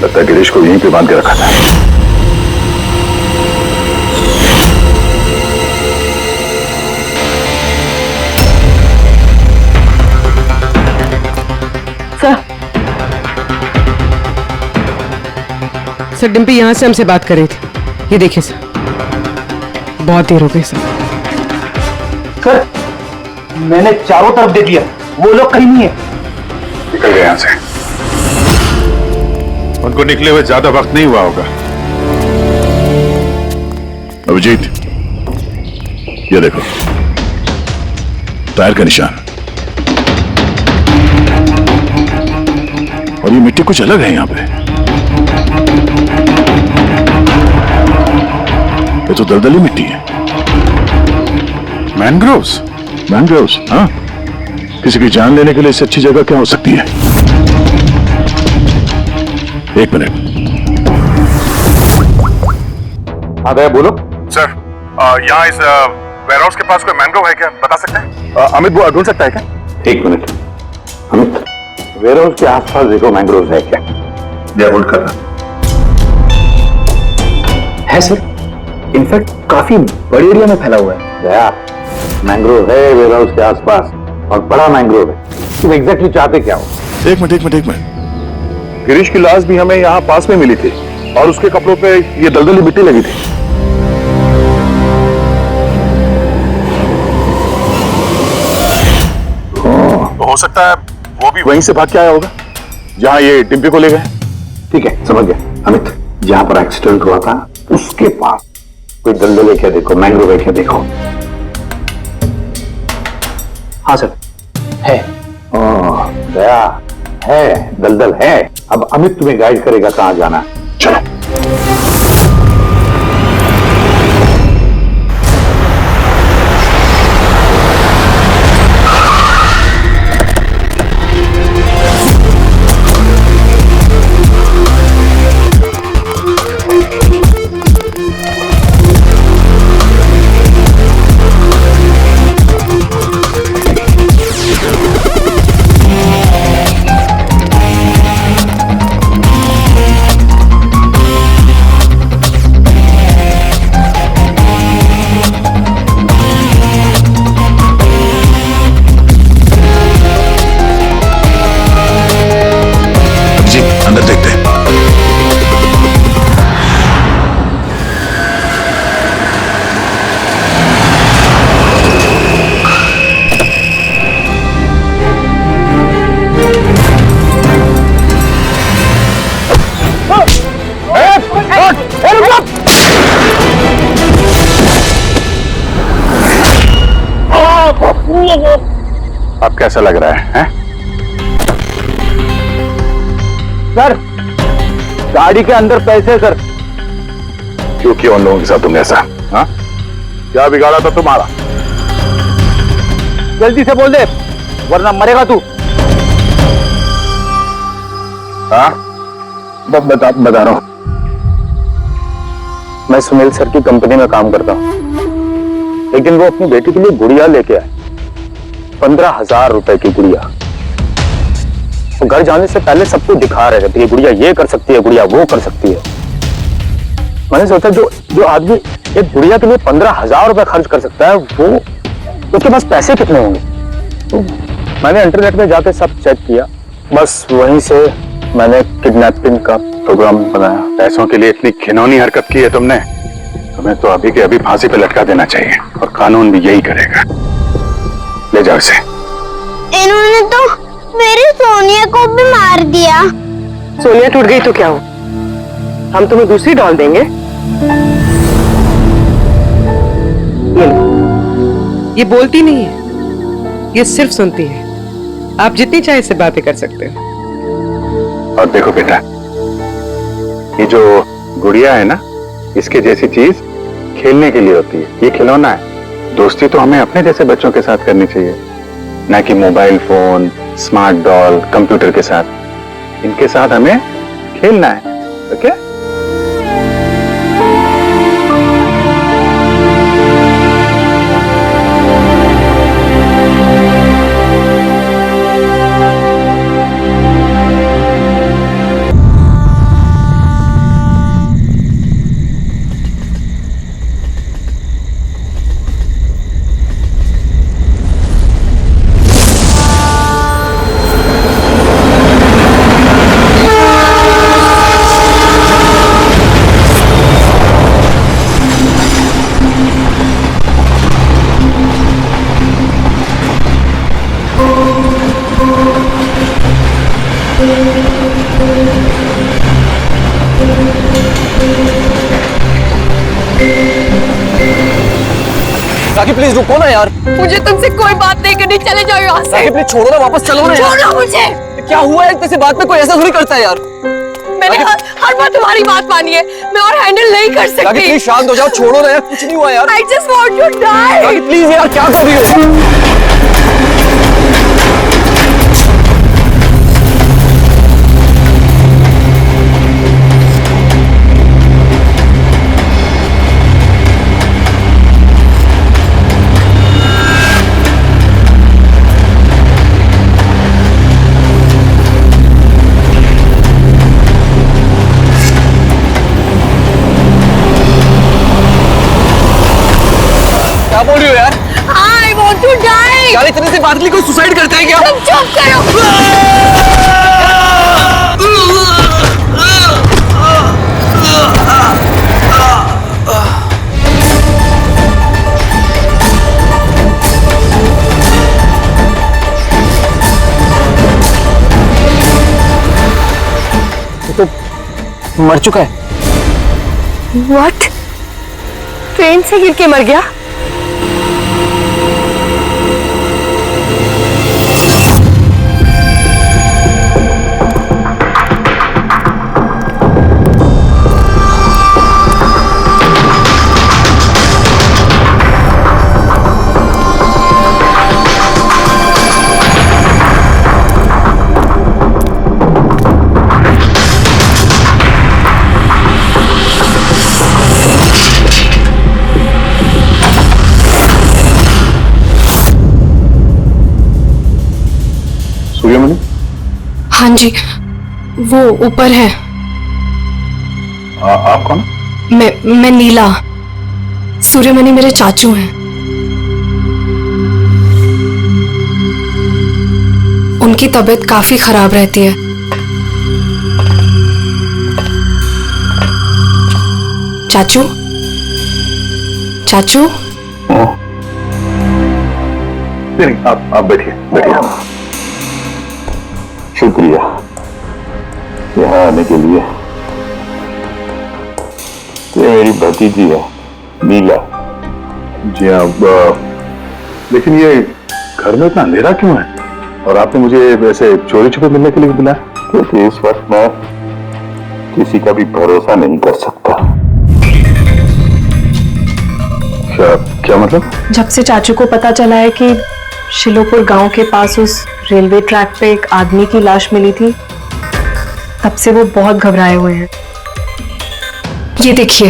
लगता है गिरीश को यहीं पे बांध के रखा था। सर डिम्पी यहाँ से हमसे बात कर रही थी। ये देखिए सर, बहुत देर हो गई सर। सर मैंने चारों तरफ देख लिया, वो लोग कहीं नहीं है। निकल गए यहां से। उनको निकले हुए ज्यादा वक्त नहीं हुआ होगा। अभिजीत, ये देखो टायर का निशान, और ये मिट्टी कुछ अलग है यहां पे। ये तो दलदली मिट्टी है। मैनग्रोव्स। मैनग्रोव्स, हाँ। किसी की जान लेने के लिए इससे अच्छी जगह क्या हो सकती है? एक मिनट। हाँ भैया बोलो। सर यहाँ इस वेयरहाउस के पास कोई मैंग्रोव है क्या, बता सकते हैं? अमित वो ढूंढ सकता है क्या? एक मिनट अमित, वेयरहाउस के आसपास देखो मैंग्रोव है क्या? या होल्ड कर रहा। है सर, इनफैक्ट काफी बड़े एरिया में फैला हुआ है। दया, मैंग्रोव है वेयर हाउस के आसपास और बड़ा मैंग्रोव है। तुम एग्जैक्टली चाहते क्या हो? एक मिनट। गिरीश की लाश भी हमें यहाँ पास में मिली थी और उसके कपड़ों पे ये दलदली मिट्टी लगी थी। तो हो सकता है वो भी वहीं से भाग के आया होगा जहाँ ये डिम्पी को ले गए। ठीक है, समझ गया अमित। जहां पर एक्सीडेंट हुआ था उसके पास कोई दलदल है क्या देखो, मैंग्रोव है क्या देखो। हाँ सर, है। ओह, दया है, दलदल है। अब अमित तुम्हें गाइड करेगा कहां जाना। चलो। अंदर देखते हैं। अब कैसा लग रहा है? सर, गाड़ी के अंदर पैसे सर। क्यों किया उन लोगों के साथ तुमने ऐसा? हाँ, क्या बिगाड़ा था तुम्हारा? जल्दी से बोल दे वरना मरेगा तू। हाँ, बता रहा हूं। मैं सुनील सर की कंपनी में काम करता हूं। एक दिन वो अपनी बेटी के लिए गुड़िया लेके आए, 15,000 रुपए की गुड़िया। वो घर जाने से पहले सबको दिखा रहे थे, ये गुड़िया ये कर सकती है, गुड़िया वो कर सकती है। मैंने सोचा जो आदमी एक गुड़िया के लिए 15,000 रुपए खर्च कर सकता है, वो उसके पास पैसे कितने होंगे। तो मैंने इंटरनेट में जाके सब चेक किया, बस वहीं से मैंने किडनैपिंग का प्रोग्राम बनाया। पैसों के लिए इतनी घिनौनी हरकत की है तुमने, तुम्हें तो अभी के अभी फांसी पे लटका देना चाहिए और कानून भी यही करेगा। ले जाओ इसे। इन्होंने तो मेरी सोनिया को भी मार दिया। सोनिया टूट गई तो क्या हो, हम तुम्हें दूसरी डॉल देंगे। ये बोलती नहीं है, ये सिर्फ सुनती है। आप जितनी चाहे इससे बातें कर सकते हो। और देखो बेटा, ये जो गुड़िया है ना, इसके जैसी चीज खेलने के लिए होती है, ये खिलौना है। दोस्ती तो हमें अपने जैसे बच्चों के साथ करनी चाहिए, ना कि mobile phone, smart doll, computer के साथ। इनके साथ हमें खेलना है, ओके? राखी प्लीज रुको ना यार। मुझे तुमसे कोई बात नहीं करनी, चले जाओ यहाँ से। राखी प्लीज छोड़ो ना, वापस चलो ना यार। छोड़ो मुझे। क्या हुआ है, किसी बात में कोई ऐसा थोड़ी करता है यार। मैंने हर बार तुम्हारी बात मानी है, मैं और हैंडल नहीं कर सकती। राखी प्लीज शांत हो जाओ, छोड़ो ना यार, कुछ नहीं हुआ यार। I just want to die। Rakhi please यार, क्या कर रही हो? नहीं। यार इतने से बात के लिए कोई सुसाइड करता है क्या? तुम चुप करो। तो मर चुका है। व्हाट? ट्रेन से गिर के मर गया? सूर्यमणि? हाँ जी, वो ऊपर है। आप कौन? मैं नीला। सूर्यमणि मेरे चाचू हैं। उनकी तबीयत काफी खराब रहती है। चाचू, चाचू। नहीं, आप बैठिए बैठिए। शुक्रिया यहाँ आने के लिए। ये मेरी भतीजी है नीला। जी अब लेकिन ये घर में इतना अंधेरा क्यों है? और आपने मुझे वैसे चोरी छुपे मिलने के लिए बुलाया? क्योंकि इस वक्त मैं किसी का भी भरोसा नहीं कर सकता। क्या मतलब? जब से चाचू को पता चला है कि शिलोपुर गांव के पास उस रेलवे ट्रैक पे एक आदमी की लाश मिली थी, तब से वो बहुत घबराए हुए हैं। ये देखिए,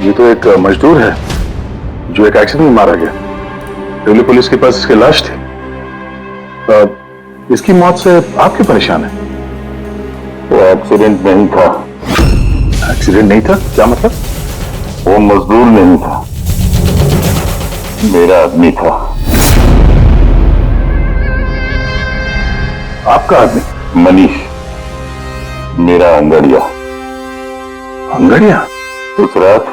ये तो एक मजदूर है जो एक एक्सीडेंट में मारा गया। रेलवे पुलिस के पास इसकी लाश थी। इसकी मौत से आप क्यों परेशान हैं? वो एक्सीडेंट नहीं था। एक्सीडेंट नहीं था? क्या मतलब? वो मजदूर नहीं था, मेरा आदमी था। आपका आदमी? मनीष, मेरा अंगड़िया। अंगड़िया? उस रात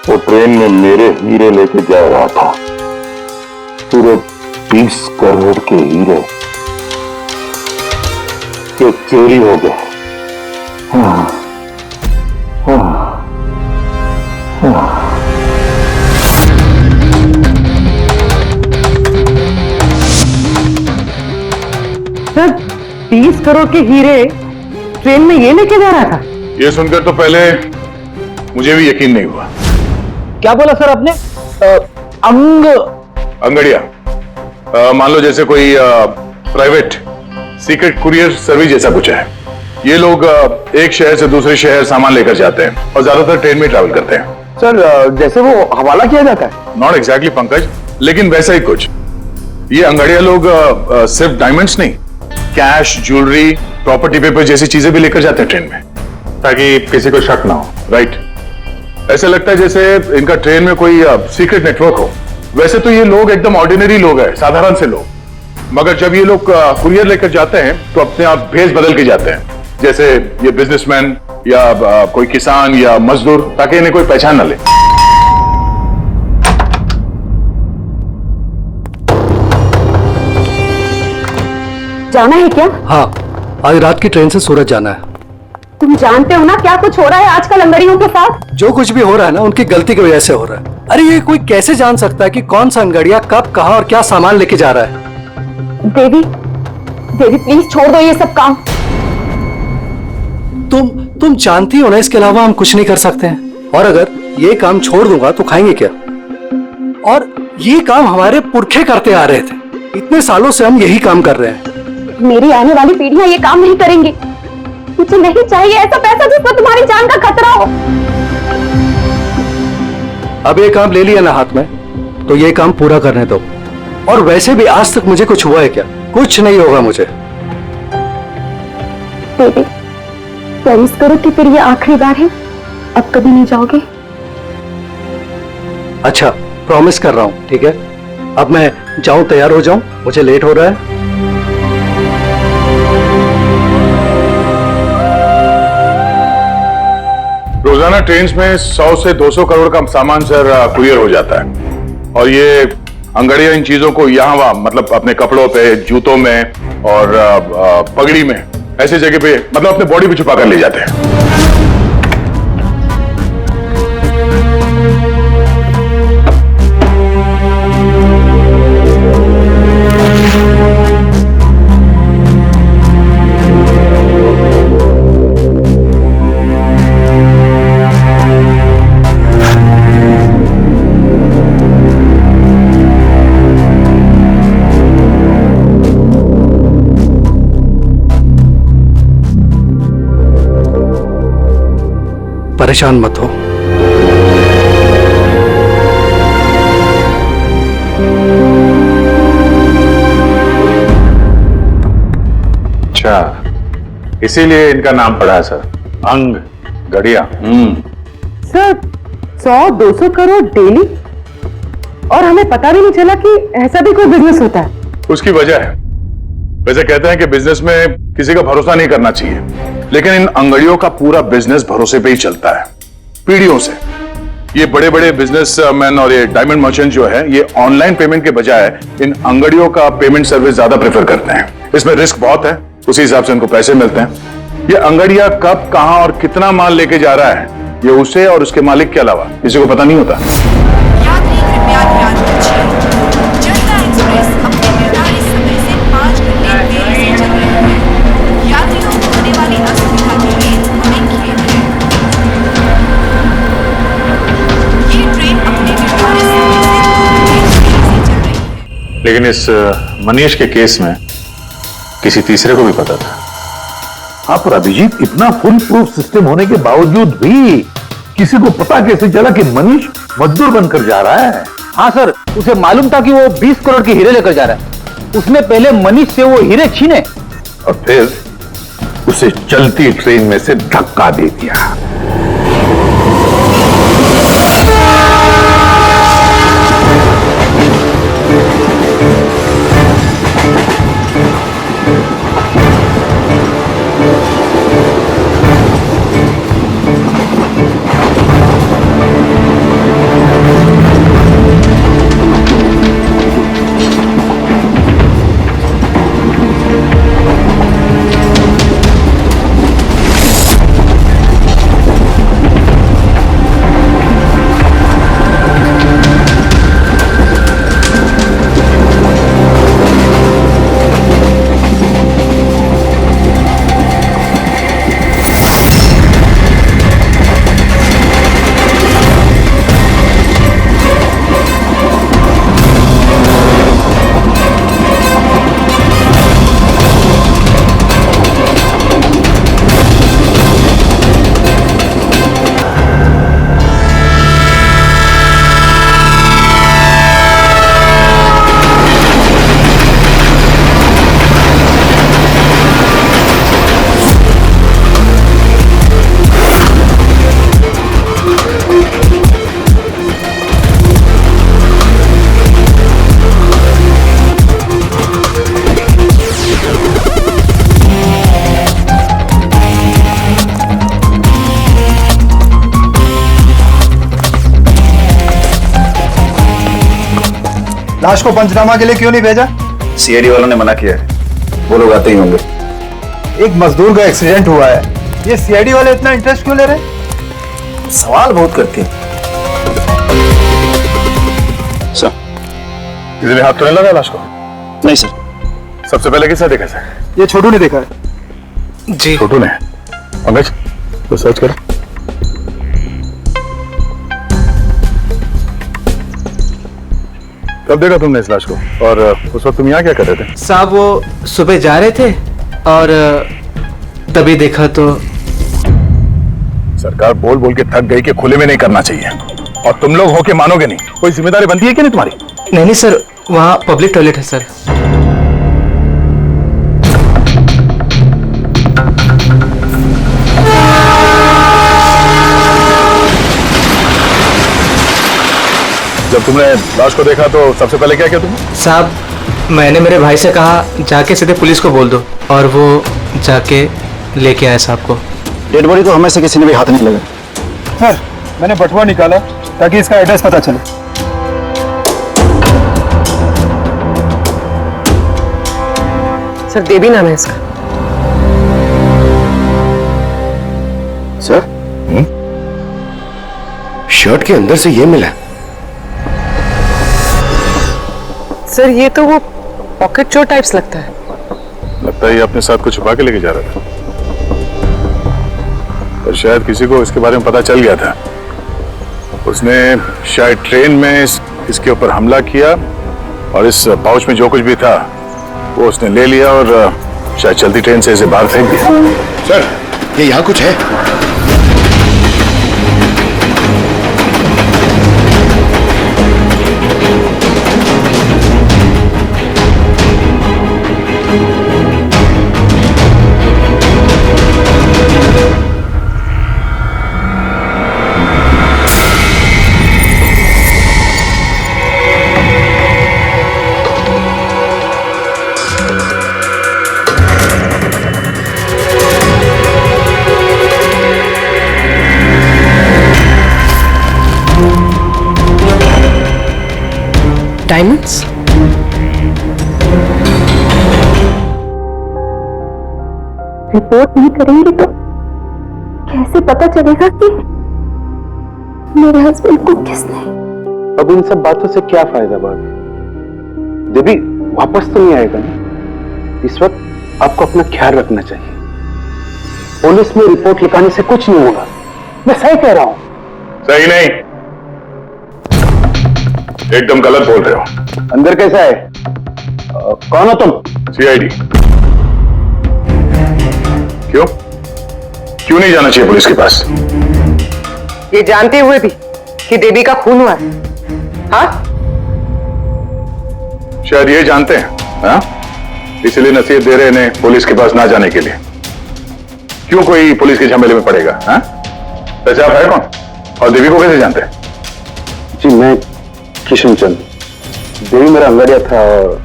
वो ट्रेन में मेरे हीरे लेके जा रहा था। पूरे 20 करोड़ के हीरे जो चोरी हो गए। सर, 30 करोड़ के हीरे ट्रेन में ये लेके जा रहा था? ये सुनकर तो पहले मुझे भी यकीन नहीं हुआ। क्या बोला सर आपने? अंगड़िया मान लो जैसे कोई प्राइवेट सीक्रेट कुरियर सर्विस जैसा कुछ है। ये लोग एक शहर से दूसरे शहर सामान लेकर जाते हैं और ज्यादातर ट्रेन में ट्रैवल करते हैं। सर जैसे वो हवाला किया जाता है? नॉट एग्जैक्टली पंकज, लेकिन वैसा ही कुछ। ये अंगड़िया लोग सिर्फ डायमंड्स नहीं, कैश, ज्वेलरी, प्रॉपर्टी पेपर जैसी चीजें भी लेकर जाते हैं ट्रेन में, ताकि किसी को शक ना हो। राइट? ऐसा लगता है जैसे इनका ट्रेन में कोई सीक्रेट नेटवर्क हो। वैसे तो ये लोग एकदम ऑर्डिनरी लोग हैं, साधारण से लोग, मगर जब ये लोग कुरियर लेकर जाते हैं तो अपने आप भेष बदल के जाते हैं, जैसे ये बिजनेसमैन या कोई किसान या मजदूर, ताकि इन्हें कोई पहचान ना ले। जाना है क्या? हाँ, आज रात की ट्रेन से सूरत जाना है। तुम जानते हो ना क्या कुछ हो रहा है आजकल अंगड़ियों के साथ? जो कुछ भी हो रहा है ना, उनकी गलती की वजह से हो रहा है। अरे ये कोई कैसे जान सकता है कि कौन सा अंगड़िया कब, कहां और क्या सामान लेके जा रहा है? देवी, देवी प्लीज छोड़ दो ये सब काम। तुम जानती हो ना, इसके अलावा हम कुछ नहीं कर सकते हैं। और अगर ये काम छोड़ दूंगा तो खाएंगे क्या? और ये काम हमारे पुरखे करते आ रहे थे, इतने सालों से हम यही काम कर रहे हैं। मेरी आने वाली पीढ़ियां ये काम नहीं करेंगी। मुझे नहीं चाहिए ऐसा पैसा जिसमें तुम्हारी जान का खतरा हो। अब ये काम ले लिया ना हाथ में, तो ये काम पूरा करने दो। और वैसे भी आज तक मुझे कुछ हुआ है क्या? कुछ नहीं होगा मुझे। बेबी, प्रॉमिस करो कि फिर ये आखिरी बार है, अब कभी नहीं जाओगे। अच्छा, प्रॉमिस कर रहा हूँ, ठीक है। अब मैं जाऊं, तैयार हो जाऊं, मुझे लेट हो रहा है। रोजाना ट्रेन में 100 से 200 करोड़ का सामान सर कुरियर हो जाता है, और ये अंगड़िया इन चीजों को यहाँ वहां, मतलब अपने कपड़ों पे, जूतों में और पगड़ी में, ऐसी जगह पे, मतलब अपने बॉडी पे छुपा कर ले जाते हैं। परेशान मत हो। अच्छा, इसीलिए इनका नाम पड़ा है सर, अंग गड़िया। सर 100-200 करोड़ डेली, और हमें पता भी नहीं चला कि ऐसा भी कोई बिजनेस होता है। उसकी वजह है, वैसे कहते हैं कि बिजनेस में किसी का भरोसा नहीं करना चाहिए, लेकिन इन अंगड़ियों का पूरा बिजनेस भरोसे पे ही चलता है, पीढ़ियों से। ये बड़े बड़े बिजनेसमैन और ये डायमंड मर्चेंट जो है, ये ऑनलाइन पेमेंट के बजाय इन अंगड़ियों का पेमेंट सर्विस ज्यादा प्रेफर करते हैं। इसमें रिस्क बहुत है, उसी हिसाब से इनको पैसे मिलते हैं। ये अंगड़िया कब, कहां और कितना माल लेके जा रहा है, ये उसे और उसके मालिक के अलावा किसी को पता नहीं होता। यात्री कृपया ध्यान दीजिए, जनता एक्सप्रेस अपने निर्धारित समय से 5 घंटे देरी से चल रही है। यात्रियों को होने वाली असुविधा के लिए हमें खेद है। ये ट्रेन अपने निर्धारित समय से 2 घंटे देरी से चल रही है। लेकिन इस मनीष के केस में किसी तीसरे को भी पता था। हाँ, पर अभिजीत, इतना फुल प्रूफ सिस्टम होने के बावजूद भी किसी को पता कैसे चला कि मनीष मजदूर बनकर जा रहा है? हाँ सर, उसे मालूम था कि वो 20 करोड़ के हीरे लेकर जा रहा है। उसने पहले मनीष से वो हीरे छीने और फिर उसे चलती ट्रेन में से धक्का दे दिया। लाश को पंचनामा के लिए क्यों नहीं भेजा? सीआईडी वालों ने मना किया है, वो लोग आते ही होंगे। एक मजदूर का एक्सीडेंट हुआ है, ये सीआईडी वाले इतना इंटरेस्ट क्यों ले रहे हैं? सवाल बहुत करते हैं। सर, किसी ने हाथ तो नहीं लगा लाश को? नहीं सर। सबसे पहले किसने देखा सर? ये छोटू ने देखा है। जी। छोटू ने? पंकज, तो सर्च करो। कब देखा तुमने इस लाश को, और उस वक्त तुम यहाँ क्या कर रहे थे? साहब वो सुबह जा रहे थे और तभी देखा तो। सरकार बोल बोल के थक गई कि खुले में नहीं करना चाहिए, और तुम लोग हो के मानोगे नहीं। कोई जिम्मेदारी बनती है कि नहीं तुम्हारी? नहीं नहीं सर, वहाँ पब्लिक टॉयलेट है सर। जब तुमने लाश को देखा तो सबसे पहले क्या किया तुमने? साहब मैंने मेरे भाई से कहा जाके सीधे पुलिस को बोल दो, और वो जाके लेके आया साहब को। डेड बॉडी को हमें से किसी ने भी हाथ नहीं लगा। सर मैंने बटुआ निकाला ताकि इसका एड्रेस पता चले। सर देवी नाम है इसका। सर शर्ट के अंदर से ये मिला। सर ये तो वो पॉकेट चोर टाइप्स लगता है। लगता है ये अपने साथ कुछ छुपा के लेके जा रहा था, और शायद किसी को इसके बारे में पता चल गया था। उसने शायद ट्रेन में इसके ऊपर हमला किया, और इस पाउच में जो कुछ भी था वो उसने ले लिया, और शायद चलती ट्रेन से इसे बाहर फेंक दिया। सर ये यहाँ कुछ है। डायमंड्स? रिपोर्ट नहीं करेंगे तो कैसे पता चलेगा कि मेरे हस्बैंड को किसने? अब इन सब बातों से क्या फायदा भाभी? देवी वापस तो नहीं आएगा ना? इस वक्त आपको अपना ख्याल रखना चाहिए। पुलिस में रिपोर्ट लिखाने से कुछ नहीं होगा। मैं सही कह रहा हूं। सही नहीं, एकदम गलत बोल रहे हो। अंदर कैसा है? कौन हो तुम? सीआईडी। क्यों नहीं जाना चाहिए पुलिस के पास? ये जानते हुए भी कि देवी का खून हुआ है? हाँ? शायद ये जानते हैं, हाँ? इसलिए नसीहत दे रहे हैं पुलिस के पास ना जाने के लिए। क्यों कोई पुलिस के झमेले में पड़ेगा? हाँ? वैसे आप है कौन, और देवी को कैसे जानते हैं? जी मैं किशन चंद। देवी मेरा अंगड़िया था और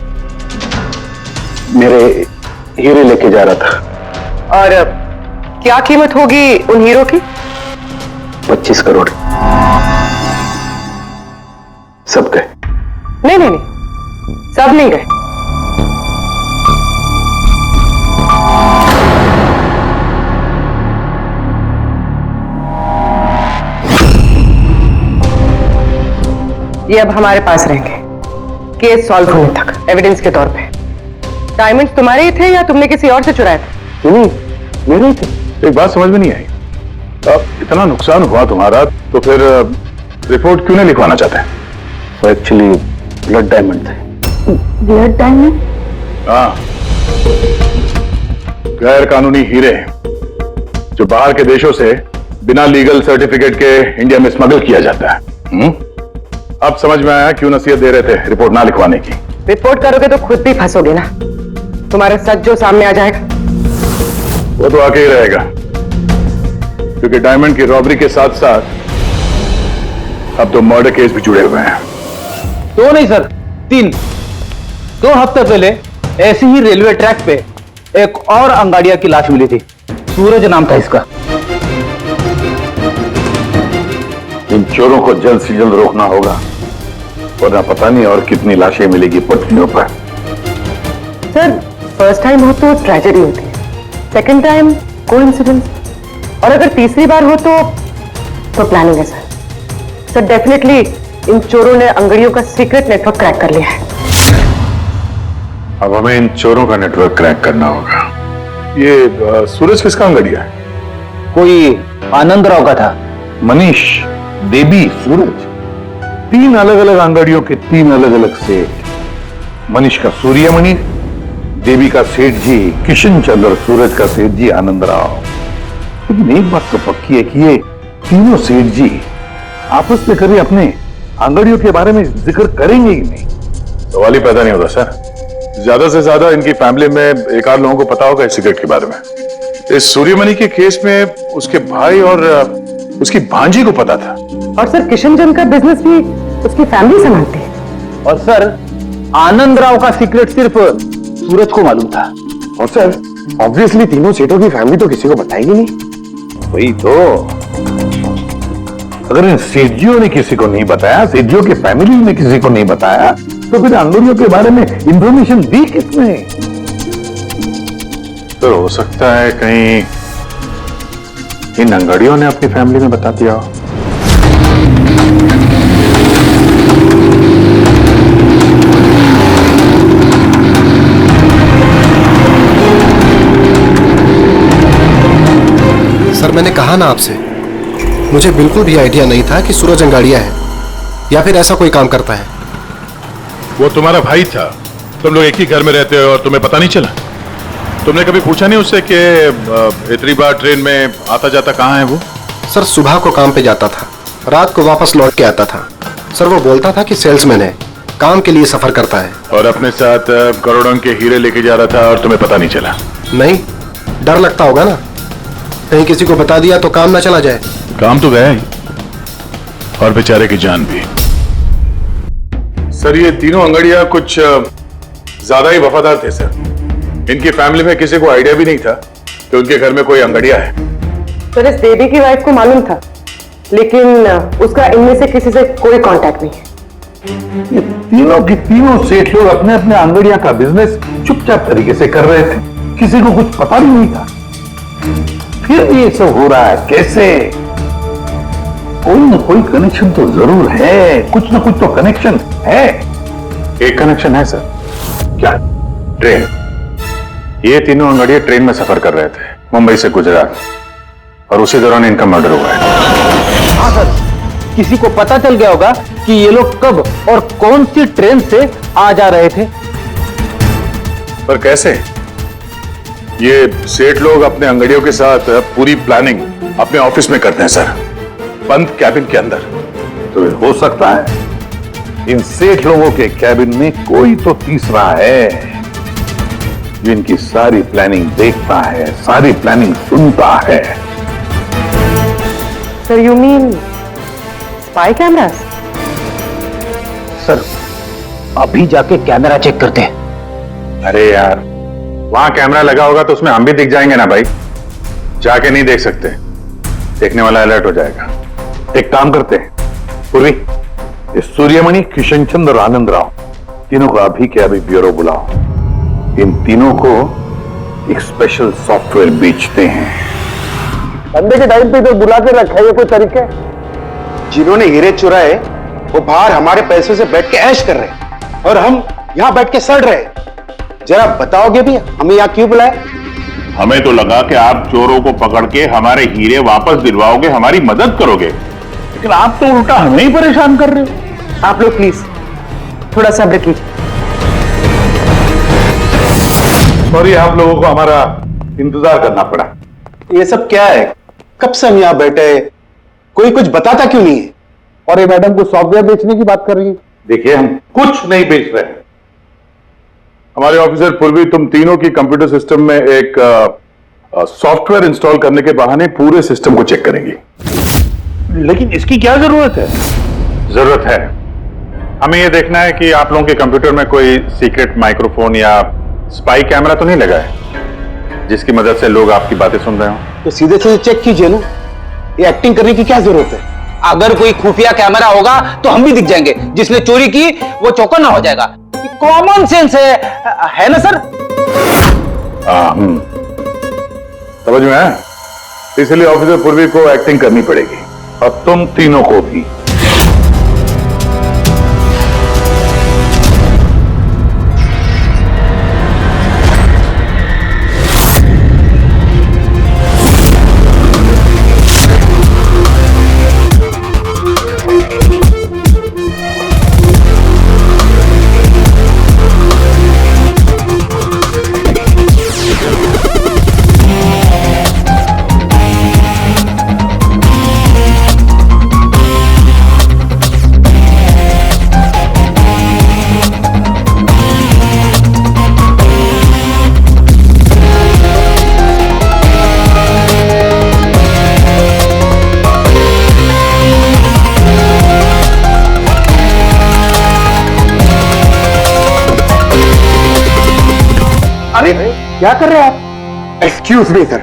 मेरे हीरे लेके जा रहा था। और क्या कीमत होगी उन हीरो की? 25 करोड़। सब गए? नहीं नहीं नहीं, सब नहीं गए। ये अब हमारे पास रहेंगे केस सॉल्व होने तक, एविडेंस के तौर पे। डायमंड्स तुम्हारे ही थे या तुमने किसी और से चुराए थे? नहीं मेरे ही थे। एक बात समझ में नहीं आई, अब इतना नुकसान हुआ तुम्हारा तो फिर रिपोर्ट क्यों नहीं लिखवाना चाहते? वो एक्चुअली ब्लड डायमंड थे। Blood diamond? हाँ, गैर कानूनी हीरे जो बाहर के देशों से बिना लीगल सर्टिफिकेट के इंडिया में स्मगल किया जाता है। अब समझ में आया क्यों नसीहत दे रहे थे रिपोर्ट ना लिखवाने की। रिपोर्ट करोगे तो खुद भी फंसोगे ना, तुम्हारा सच जो सामने आ जाएगा। वो तो आके ही रहेगा, क्योंकि डायमंड की रॉबरी के साथ साथ अब तो मर्डर केस भी जुड़े हुए हैं। 2 नहीं सर, 3। 2 हफ्ते पहले ऐसी ही रेलवे ट्रैक पे एक और अंगाड़िया की लाश मिली थी। सूरज नाम था इसका। इन चोरों को जल्द से जल्द रोकना होगा, वरना पता नहीं और कितनी लाशें मिलेगी पटरियों पर। सर फर्स्ट टाइम हो तो ट्रेजेडी होती है, सेकंड टाइम कोइंसिडेंस, और अगर तीसरी बार हो तो प्लानिंग है सर। सर डेफिनेटली इन चोरों ने अंगड़ियों का सीक्रेट नेटवर्क क्रैक कर लिया है। अब हमें इन चोरों का नेटवर्क क्रैक करना होगा। ये सूरज किसका अंगड़िया है? कोई आनंद राव का था। मनीष, देवी, सूरज, 3 अलग अलग अंगड़ियों के 3 अलग अलग सेठ। मनीष का सूर्यमणि, देवी का सेठ जी किशन चंद्र, सूरज का सेठ जी आनंद राव। लेकिन एक बात तो पक्की है कि ये तीनों सेठ जी आपस में कभी अपने अंगड़ियों के बारे में जिक्र करेंगे ही नहीं। सवाल ही पैदा नहीं होता सर। ज्यादा से ज्यादा इनकी फैमिली में एक आध लोगों को पता होगा इस सिगरेट के बारे में। इस सूर्यमणि के केस में उसके भाई और उसकी भांजी को पता था। और सर किशन चंद का बिजनेस भी उसकी फैमिली संभालते हैं। और सर, आनंद राव का सीक्रेट सिर्फ सूरज को मालूम था। और सर, ऑब्वियसली तीनों सेठों की फैमिली तो किसी को बताएगी नहीं। वही तो, अगर इन सेठियों ने किसी को नहीं बताया, सेठियों की फैमिली ने किसी को नहीं बताया, तो फिर अंगूरियों के बारे में इंफॉर्मेशन दी किसने? तो हो सकता है कहीं इन अंगड़ियों ने अपनी फैमिली में बता दिया हो। सर, मैंने कहा ना आपसे, मुझे बिल्कुल भी आइडिया नहीं था कि सूरज अंगाड़िया है या फिर ऐसा कोई काम करता है। वो तुम्हारा भाई था, तुम लोग एक ही घर में रहते हो और तुम्हें पता नहीं चला? तुमने कभी पूछा नहीं उससे कि इतनी बार ट्रेन में आता जाता कहाँ है वो? सर, सुबह को काम पे जाता था, रात को वापस लौट के आता था। सर, वो बोलता था कि सेल्समैन है, काम के लिए सफर करता है। और अपने साथ करोड़ों के हीरे लेके जा रहा था और तुम्हें पता नहीं चला? नहीं, डर लगता होगा ना, कहीं किसी को बता दिया तो काम ना चला जाए। काम तो गया ही, और बेचारे की जान भी। सर, ये तीनों अंगड़िया कुछ ज्यादा ही वफादार थे सर। इनकी फैमिली में किसी को आइडिया भी नहीं था कि उनके घर में कोई अंगड़िया है। सर, इस देवी की वाइफ को मालूम था, लेकिन उसका इनमें से किसी से कोई कांटेक्ट नहीं है। ये तीनों की तीनों सेठ लोग अपने अपने अंगड़िया का बिजनेस चुपचाप तरीके से कर रहे थे, किसी को कुछ पता भी नहीं था। फिर ये सब हो रहा है कैसे? कोई ना कोई कनेक्शन तो जरूर है, कुछ ना कुछ तो कनेक्शन है। एक कनेक्शन है सर। क्या? ट्रेन। ये तीनों अंगड़िया ट्रेन में सफर कर रहे थे मुंबई से गुजरात, और उसी दौरान इनका मर्डर हुआ है। हाँ सर, किसी को पता चल गया होगा कि ये लोग कब और कौन सी ट्रेन से आ जा रहे थे। पर कैसे? ये सेठ लोग अपने अंगड़ियों के साथ पूरी प्लानिंग अपने ऑफिस में करते हैं सर, बंद कैबिन के अंदर। तो हो सकता है इन सेठ लोगों के कैबिन में कोई तो तीसरा है जो इनकी सारी प्लानिंग देखता है, सारी प्लानिंग सुनता है। Sir, you mean spy cameras? Sir, अभी जाके कैमरा चेक करते हैं। अरे यार, वहां कैमरा लगा होगा तो उसमें हम भी दिख जाएंगे ना भाई। जाके नहीं देख सकते, देखने वाला अलर्ट हो जाएगा। एक काम करते हैं पूर्वी, सूर्यमणि, किशन चंद्र और आनंद राव तीनों को अभी के अभी ब्यूरो बुलाओ। इन तीनों को एक स्पेशल सॉफ्टवेयर बेचते हैं। बंदे के टाइम पे तो बुला के रखा है, ये कोई तरीका है? जिन्होंने हीरे चुराए वो बाहर हमारे पैसों से बैठ के ऐश कर रहे और हम यहाँ बैठ के सड़ रहे। जरा बताओगे भी हमें यहाँ क्यों बुलाया? हमें तो लगा कि आप चोरों को पकड़ के हमारे हीरे वापस दिलवाओगे, हमारी मदद करोगे, लेकिन आप तो उल्टा हमें ही परेशान कर रहे हो। आप लोग प्लीज थोड़ा सब्र कीजिए। सॉरी, आप लोगों को हमारा इंतजार करना पड़ा। ये सब क्या है? कब से हम यहाँ बैठे हैं, कोई कुछ बताता क्यों नहीं है? और ये मैडम को सॉफ्टवेयर बेचने की बात कर रही है। देखिए, हम कुछ नहीं बेच रहे हैं। हमारे ऑफिसर पूर्वी तुम तीनों की कंप्यूटर सिस्टम में एक सॉफ्टवेयर इंस्टॉल करने के बहाने पूरे सिस्टम को चेक करेंगी। लेकिन इसकी क्या जरूरत है? जरूरत है। हमें यह देखना है कि आप लोगों के कंप्यूटर में कोई सीक्रेट माइक्रोफोन या स्पाई कैमरा तो नहीं लगा है जिसकी मदद से लोग आपकी बातें सुन रहे हो। तो सीधे सीधे चेक कीजिए ना, ये एक्टिंग करने की क्या जरूरत है? अगर कोई खुफिया कैमरा होगा तो हम भी दिख जाएंगे, जिसने चोरी की वो चौकन्ना हो जाएगा। कॉमन सेंस है ना सर? समझ में आया? इसलिए ऑफिसर पूर्वी को एक्टिंग करनी पड़ेगी, और तुम तीनों को भी। क्या कर रहे हैं आप? एक्सक्यूज मी सर,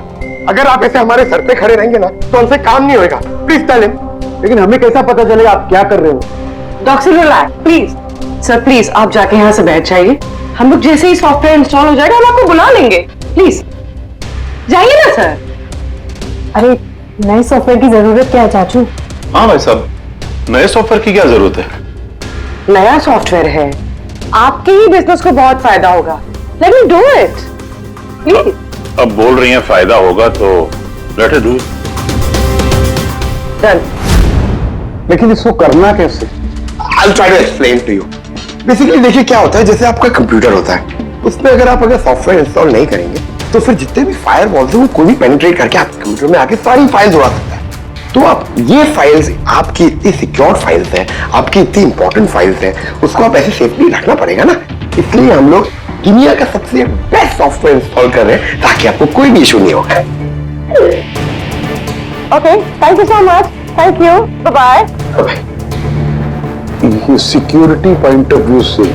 अगर आप ऐसे हमारे सर पे खड़े रहेंगे ना तो हमसे काम नहीं होएगा। Please tell him. लेकिन हमें कैसा पता चलेगा आप क्या कर रहे हो? Doctor relax please. Sir please आप जाके यहाँ से बैठ जाइए, हम लोग जैसे ही सॉफ्टवेयर इंस्टॉल हो जाएगा हम आपको बुला लेंगे। प्लीज जाइए ना सर। अरे नए सॉफ्टवेयर की जरूरत क्या है चाचू? हाँ भाई साहब, नए सॉफ्टवेयर की क्या जरूरत है? नया सॉफ्टवेयर है, आपके ही बिजनेस को बहुत फायदा होगा। Let me do it please. अब बोल रही हैं फायदा होगा तो लेट इट डू। डन। लेकिन इसको करना कैसे? I'll try to explain to you. Basically देखिए क्या होता है, जैसे आपका कंप्यूटर होता है, उसमें अगर सॉफ्टवेयर इंस्टॉल नहीं करेंगे तो फिर जितने भी फायर वॉल्स हैं वो कोई भी पेनिट्रेट करके आपके कंप्यूटर में आके सारी फाइल्स उड़ा सकता है। तो आप ये फाइल्स, आपकी इतनी सिक्योर फाइल्स हैं, आपकी इतनी इंपॉर्टेंट फाइल्स हैं, उसको आप ऐसे सेफली रखना पड़ेगा ना। इसलिए हम लोग दुनिया का सबसे बेस्ट सॉफ्टवेयर इंस्टॉल कर रहे हैं ताकि आपको कोई भी इशू नहीं होगा। Okay, thank you so much. Thank you, bye bye. Security point of view से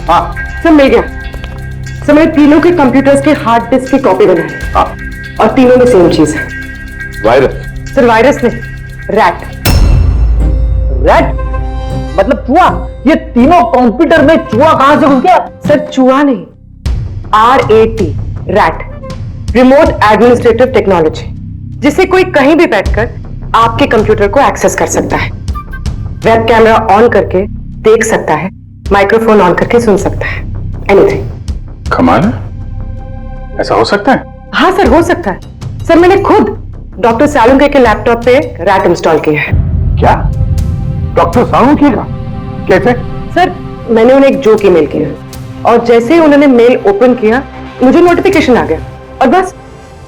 हाँ सर, मिल गया सर। मैंने तीनों के कंप्यूटर्स के हार्ड डिस्क की कॉपी बनाई। हाँ, और तीनों में सेम चीज है। वायरस? सर वायरस नहीं, रैट। रैट मतलब चूहा? ये तीनों कंप्यूटर में चूहा कहां से घुस गया? सर चूहा नहीं, RAT, rat, remote administrative technology, जिसे कोई कहीं भी बैठकर आपके कंप्यूटर को एक्सेस कर सकता है। वेब कैमरा ऑन करके देख सकता है, माइक्रोफोन ऑन करके सुन सकता है, एनीथिंग। कमाल है, ऐसा हो सकता है? हाँ सर, हो सकता है। सर मैंने खुद डॉक्टर सालुंके के लैपटॉप पे रैट इंस्टॉल किया है। क्या? डॉक्टर सालुंके का? कैसे? सर मैंने उन्हें एक जोक ईमेल किया और जैसे ही उन्होंने मेल ओपन किया मुझे नोटिफिकेशन आ गया और बस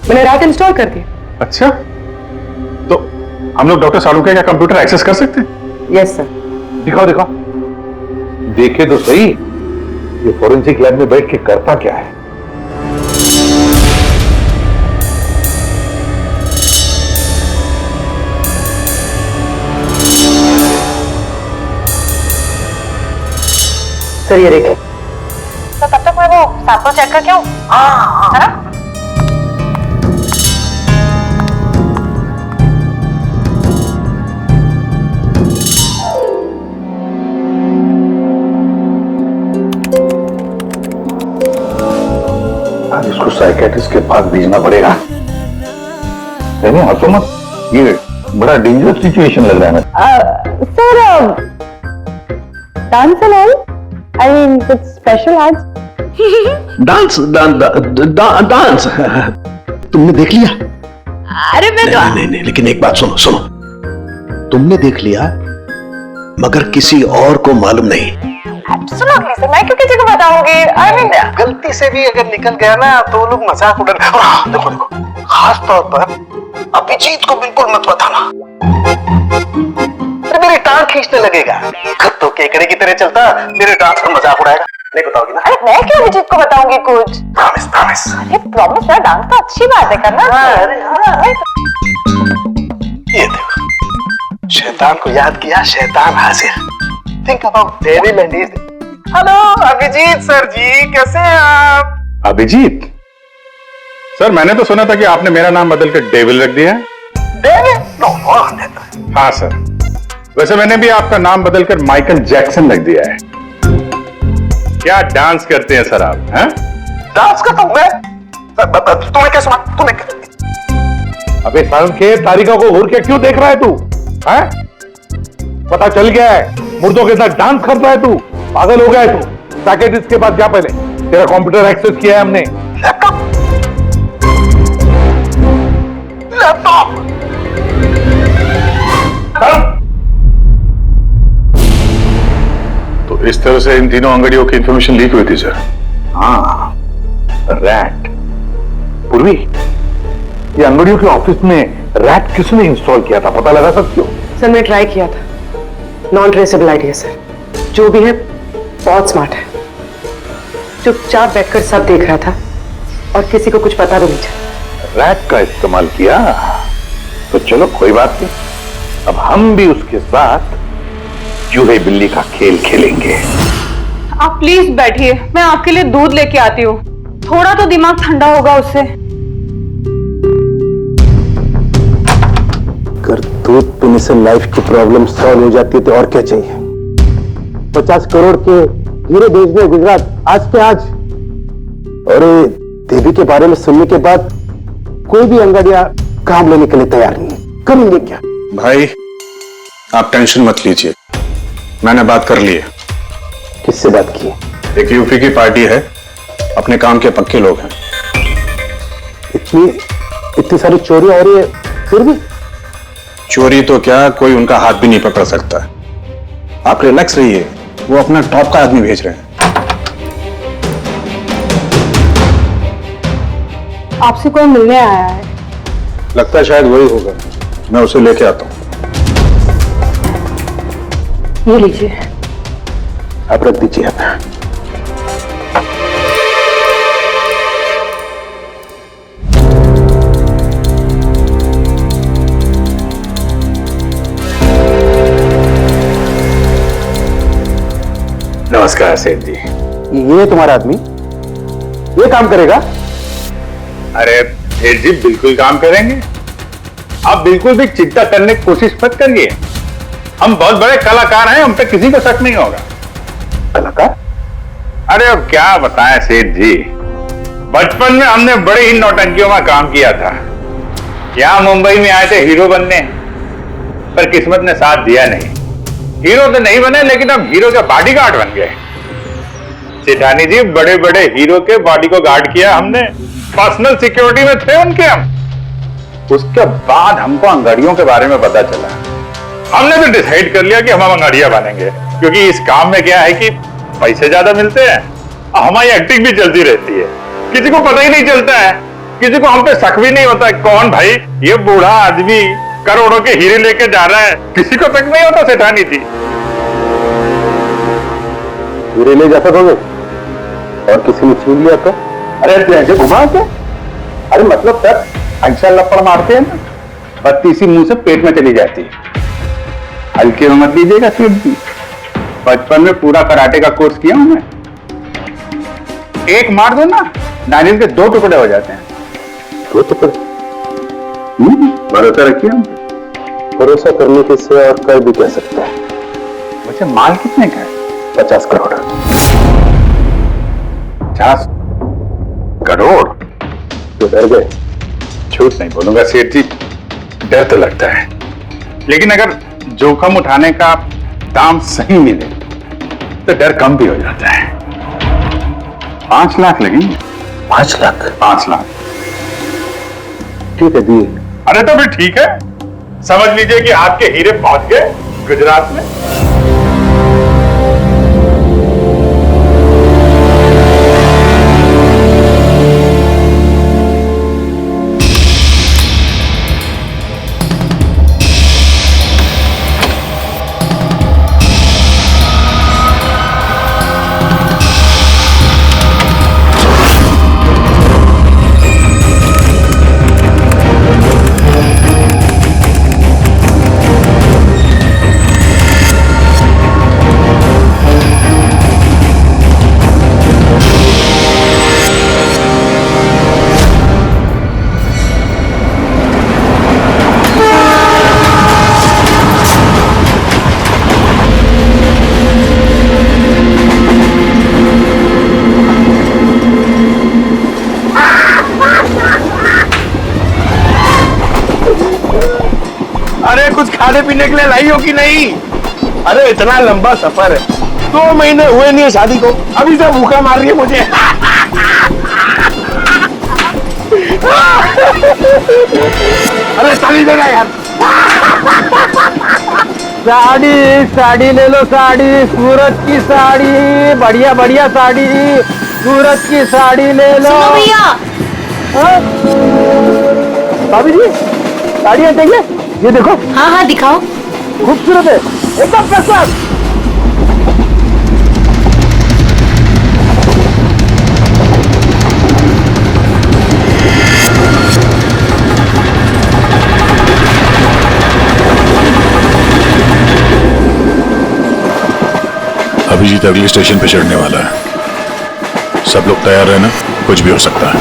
मैंने रैट इंस्टॉल कर दिया। अच्छा, तो हम लोग डॉक्टर सालुंके का कंप्यूटर एक्सेस कर सकते हैं? Yes sir. दिखाओ दिखाओ, देखे तो सही ये फोरेंसिक लैब में बैठ के करता क्या है। सर ये देखिए। तो तब तक मैं वो सैंपल चेक करके आऊं? है ना? आज इसको साइकेट्रिस्ट के पास भेजना पड़ेगा। नहीं हंसो मत, ये बड़ा डेंजरस सिचुएशन लग रहा है ना। Sir dance and all, I mean कुछ स्पेशल आज? डांस डांस तुमने देख लिया? अरे मैं तो नहीं, लेकिन एक बात सुनो सुनो, तुमने देख लिया मगर किसी और को मालूम नहीं। सुनो प्लीज, मैं क्यों किसी को बताऊंगी? आई मीन गलती से भी अगर निकल गया ना तो लोग मजाक उड़ा। देखो देखो, खास तौर पर अभिजीत को बिल्कुल मत बताना, अरे मेरी टांग खींचने लगेगा। तो केकड़े की तरह चलता मेरे डांस का मजाक उड़ाएगा। नहीं बताओगी ना? अरे मैं क्यों अभिजीत को बताऊंगी कुछ? Promise promise. अरे प्रॉमिस ना, डांस तो अच्छी बात है करना। अरे हाँ। ये देखो, शैतान को याद किया, शैतान हाजिर। Think about devil and his. Hello Abhijit sir ji, कैसे हैं आप? अभिजीत सर, मैंने तो सुना था कि आपने मेरा नाम बदलकर डेविल रख दिया है। डेविल? नो, हाँ सर, वैसे मैंने भी आपका नाम बदलकर माइकल जैक्सन रख दिया है। क्या डांस करते हैं सर आप? हैं? डांस करता हूं मैं? तुम्हें क्या सुना? तुम्हें? अबे सालुंके, तारिका को घूर के क्यों देख रहा है तू? हैं? पता चल गया है मुर्दों के साथ डांस करता है तू। पागल हो गया है तू। साइकियाट्रिस्ट के पास जा पहले, तेरा कंप्यूटर एक्सेस किया है हमने। लैपटॉप लैपटॉप तो इस तरह से इन तीनों अंगड़ियों की इंफॉर्मेशन लीक हुई थी सर। हाँ, रैट। पूर्वी, ये अंगड़ियों के ऑफिस में रैट किसने इंस्टॉल किया था, पता लगा सकते हो? सर मैं ट्राई किया था नॉन ट्रेसेबल आईडी है सर। जो भी है बहुत स्मार्ट है, चुपचाप बैठकर सब देख रहा था और किसी को कुछ पता भी नहीं चला। रैट का इस्तेमाल किया तो चलो कोई बात नहीं, अब हम भी उसके साथ चूहे बिल्ली का खेल खेलेंगे। आप प्लीज बैठिए, मैं आपके लिए दूध लेके आती हूँ, थोड़ा तो दिमाग ठंडा होगा उससे। अगर दूध पीने से लाइफ की प्रॉब्लम सॉल्व हो जाती है तो और क्या चाहिए। 50 करोड़ के हीरे भेजने गुजरात आज के आज। और देवी के बारे में सुनने के बाद कोई भी अंगड़िया काम लेने के लिए तैयार नहीं है। करेंगे क्या? भाई आप टेंशन मत लीजिए, मैंने बात कर ली है। किससे बात की? एक यूपी की पार्टी है, अपने काम के पक्के लोग हैं। इतनी सारी चोरी हो रही है फिर भी? चोरी तो क्या, कोई उनका हाथ भी नहीं पकड़ सकता। आप रिलैक्स रहिए, वो अपना टॉप का आदमी भेज रहे हैं। आपसे कोई मिलने आया है? लगता है शायद वही होगा, मैं उसे लेके आता हूं। ये लीजिए। आप रख दीजिए अपना। नमस्कार सेठ जी। ये तुम्हारा आदमी ये काम करेगा? अरे सेठ जी बिल्कुल काम करेंगे, आप बिल्कुल भी चिंता करने की कोशिश मत करिए। हम बहुत बड़े कलाकार हैं, हम पे किसी को शक नहीं होगा। कलाकार? अरे अब क्या बताएं सेठ जी, बचपन में हमने बड़े ही नौटंकियों में काम किया था। यहाँ मुंबई में आए थे हीरो बनने, पर किस्मत ने साथ दिया नहीं। हीरो तो नहीं बने, लेकिन अब हीरो के बॉडीगार्ड बन गए। सेठानी जी, बड़े बड़े हीरो के बॉडी को गार्ड किया हमने, पर्सनल सिक्योरिटी में थे उनके हम। उसके बाद हमको अंगड़ियों के बारे में पता चला, हमने तो डिसाइड कर लिया कि हम अंगड़िया बनेंगे, क्योंकि इस काम में क्या है कि पैसे ज्यादा मिलते हैं, हमारी एक्टिंग भी चलती रहती है, किसी को पता ही नहीं चलता है, किसी को हम पे शक भी नहीं होता। कौन भाई ये बूढ़ा आदमी करोड़ों के हीरे लेके जा रहा है, किसी को शक नहीं होता सेठानी जी। हीरे ले जा सकोगे और किसी ने छीन लिया तो? अरे ऐसे घुमा के, अरे मतलब सर ऐसा लपड़ मारते हैं ना, बत्ती सी मुंह से पेट में चली जाती है। हल्के में मत लीजिएगा सेठ जी, बचपन में पूरा कराटे का कोर्स किया हूं मैं। एक मार दो ना, नारियल के 2 टुकड़े हो जाते हैं। 2 टुकड़े? भरोसा रखिए हम। भरोसा करने के से और कर भी कह सकता है। मुझे माल कितने का है? 50 करोड़। 50 करोड़? तो डर गए? झूठ नहीं बोलूंगा सेठ जी, डर तो लगता है, लेकिन अगर जोखिम उठाने का दाम सही मिले तो डर कम भी हो जाता है। 5 लाख लगेंगे। 5 लाख? 5 लाख। ठीक है दी। अरे तो फिर ठीक है, समझ लीजिए कि आपके हीरे पहुंच गए गुजरात में। कुछ खाने पीने के लिए लाई हो कि नहीं? अरे इतना लंबा सफर है, 2 महीने हुए नहीं है शादी को, अभी से भूखा मार रही है मुझे। अरे साड़ी देना यार। साड़ी साड़ी ले लो, साड़ी सूरत की साड़ी, बढ़िया बढ़िया साड़ी, सूरत की साड़ी ले लो। सुनो भैया। भाभी जी साड़ियाँ चाहिए? ये देखो। हाँ हाँ दिखाओ। खूबसूरत है, एकदम फर्स्ट क्लास। अभिजीत अगले स्टेशन पे चढ़ने वाला है। सब लोग तैयार रहना, कुछ भी हो सकता है।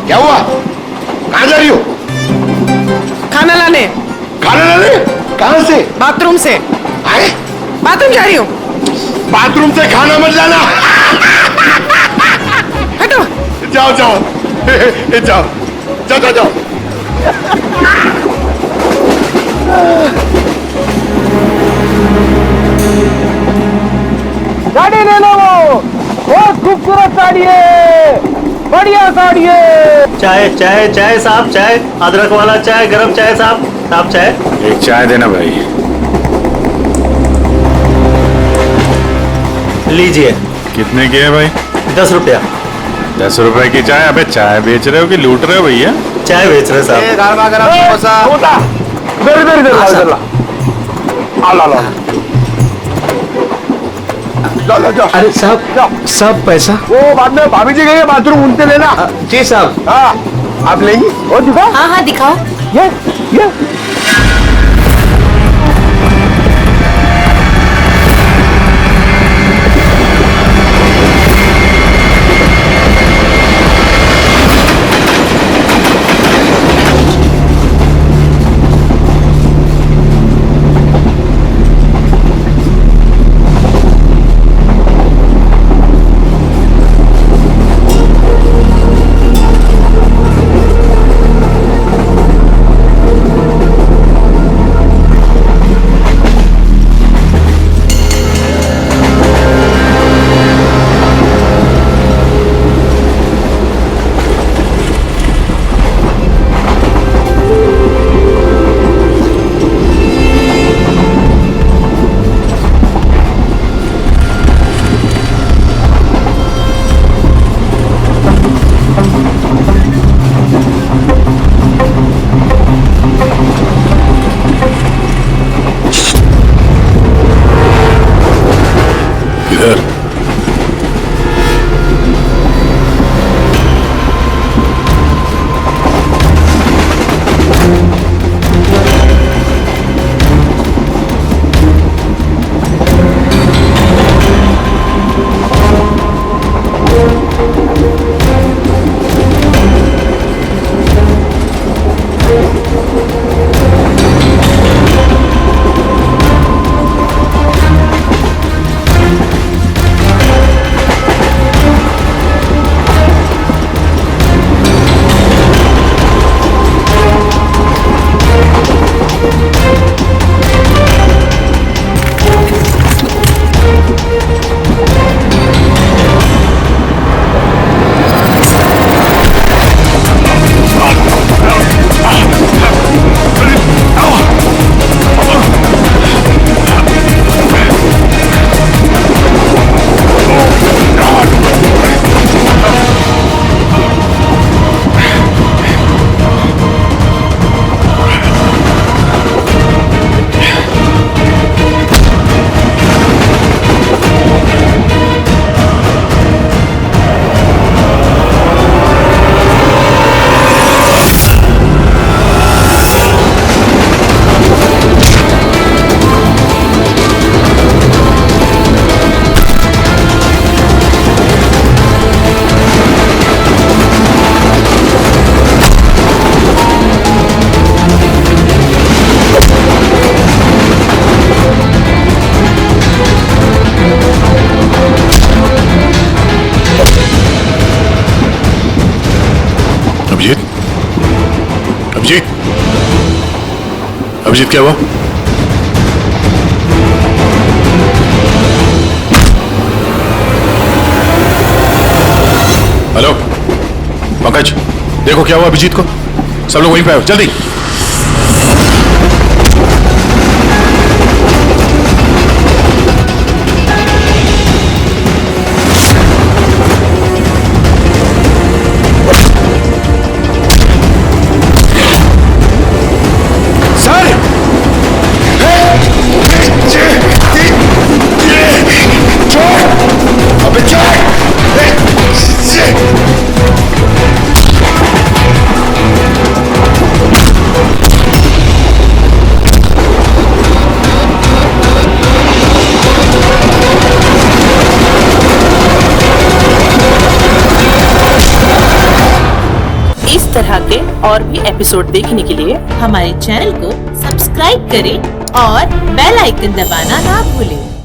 क्या हुआ? कहाँ जा रही हो? खाना लाने। खाना लाने? कहाँ से? बाथरूम से। आए? बाथरूम जा रही हूँ। बाथरूम से खाना मत लाना। हटो। जाओ जाओ जाओ जाओ जाओ जाओ। गाड़ी ले लो, वो बहुत खूबसूरत साड़ी है, बढ़िया साड़ी है। चाय चाय चाय साहब, चाय अदरक वाला चाय, गरम चाय साहब। साहब चाय। एक चाय देना भाई। लीजिए। कितने की है भाई? 10 रुपया। 10 रुपए की चाय? अबे चाय बेच रहे हो कि लूट रहे हो भैया? चाय बेच रहे साहब। इधर इधर इधर ला, इधर ला। आ ला ला। जाओ जाओ जाओ। अरे साहब, साहब पैसा। वो बाद में भाभी जी गई बाथरूम, उनसे लेना। जी साहब। हाँ, आप लेंगी? और दिखाओ। हाँ हाँ दिखाओ। ये अभिजीत क्या हुआ? हेलो पंकज, देखो क्या हुआ अभिजीत को। सब लोग वहीं पे आओ जल्दी। इस तरह के और भी एपिसोड देखने के लिए हमारे चैनल को सब्सक्राइब करें और बेल आइकन दबाना ना भूलें।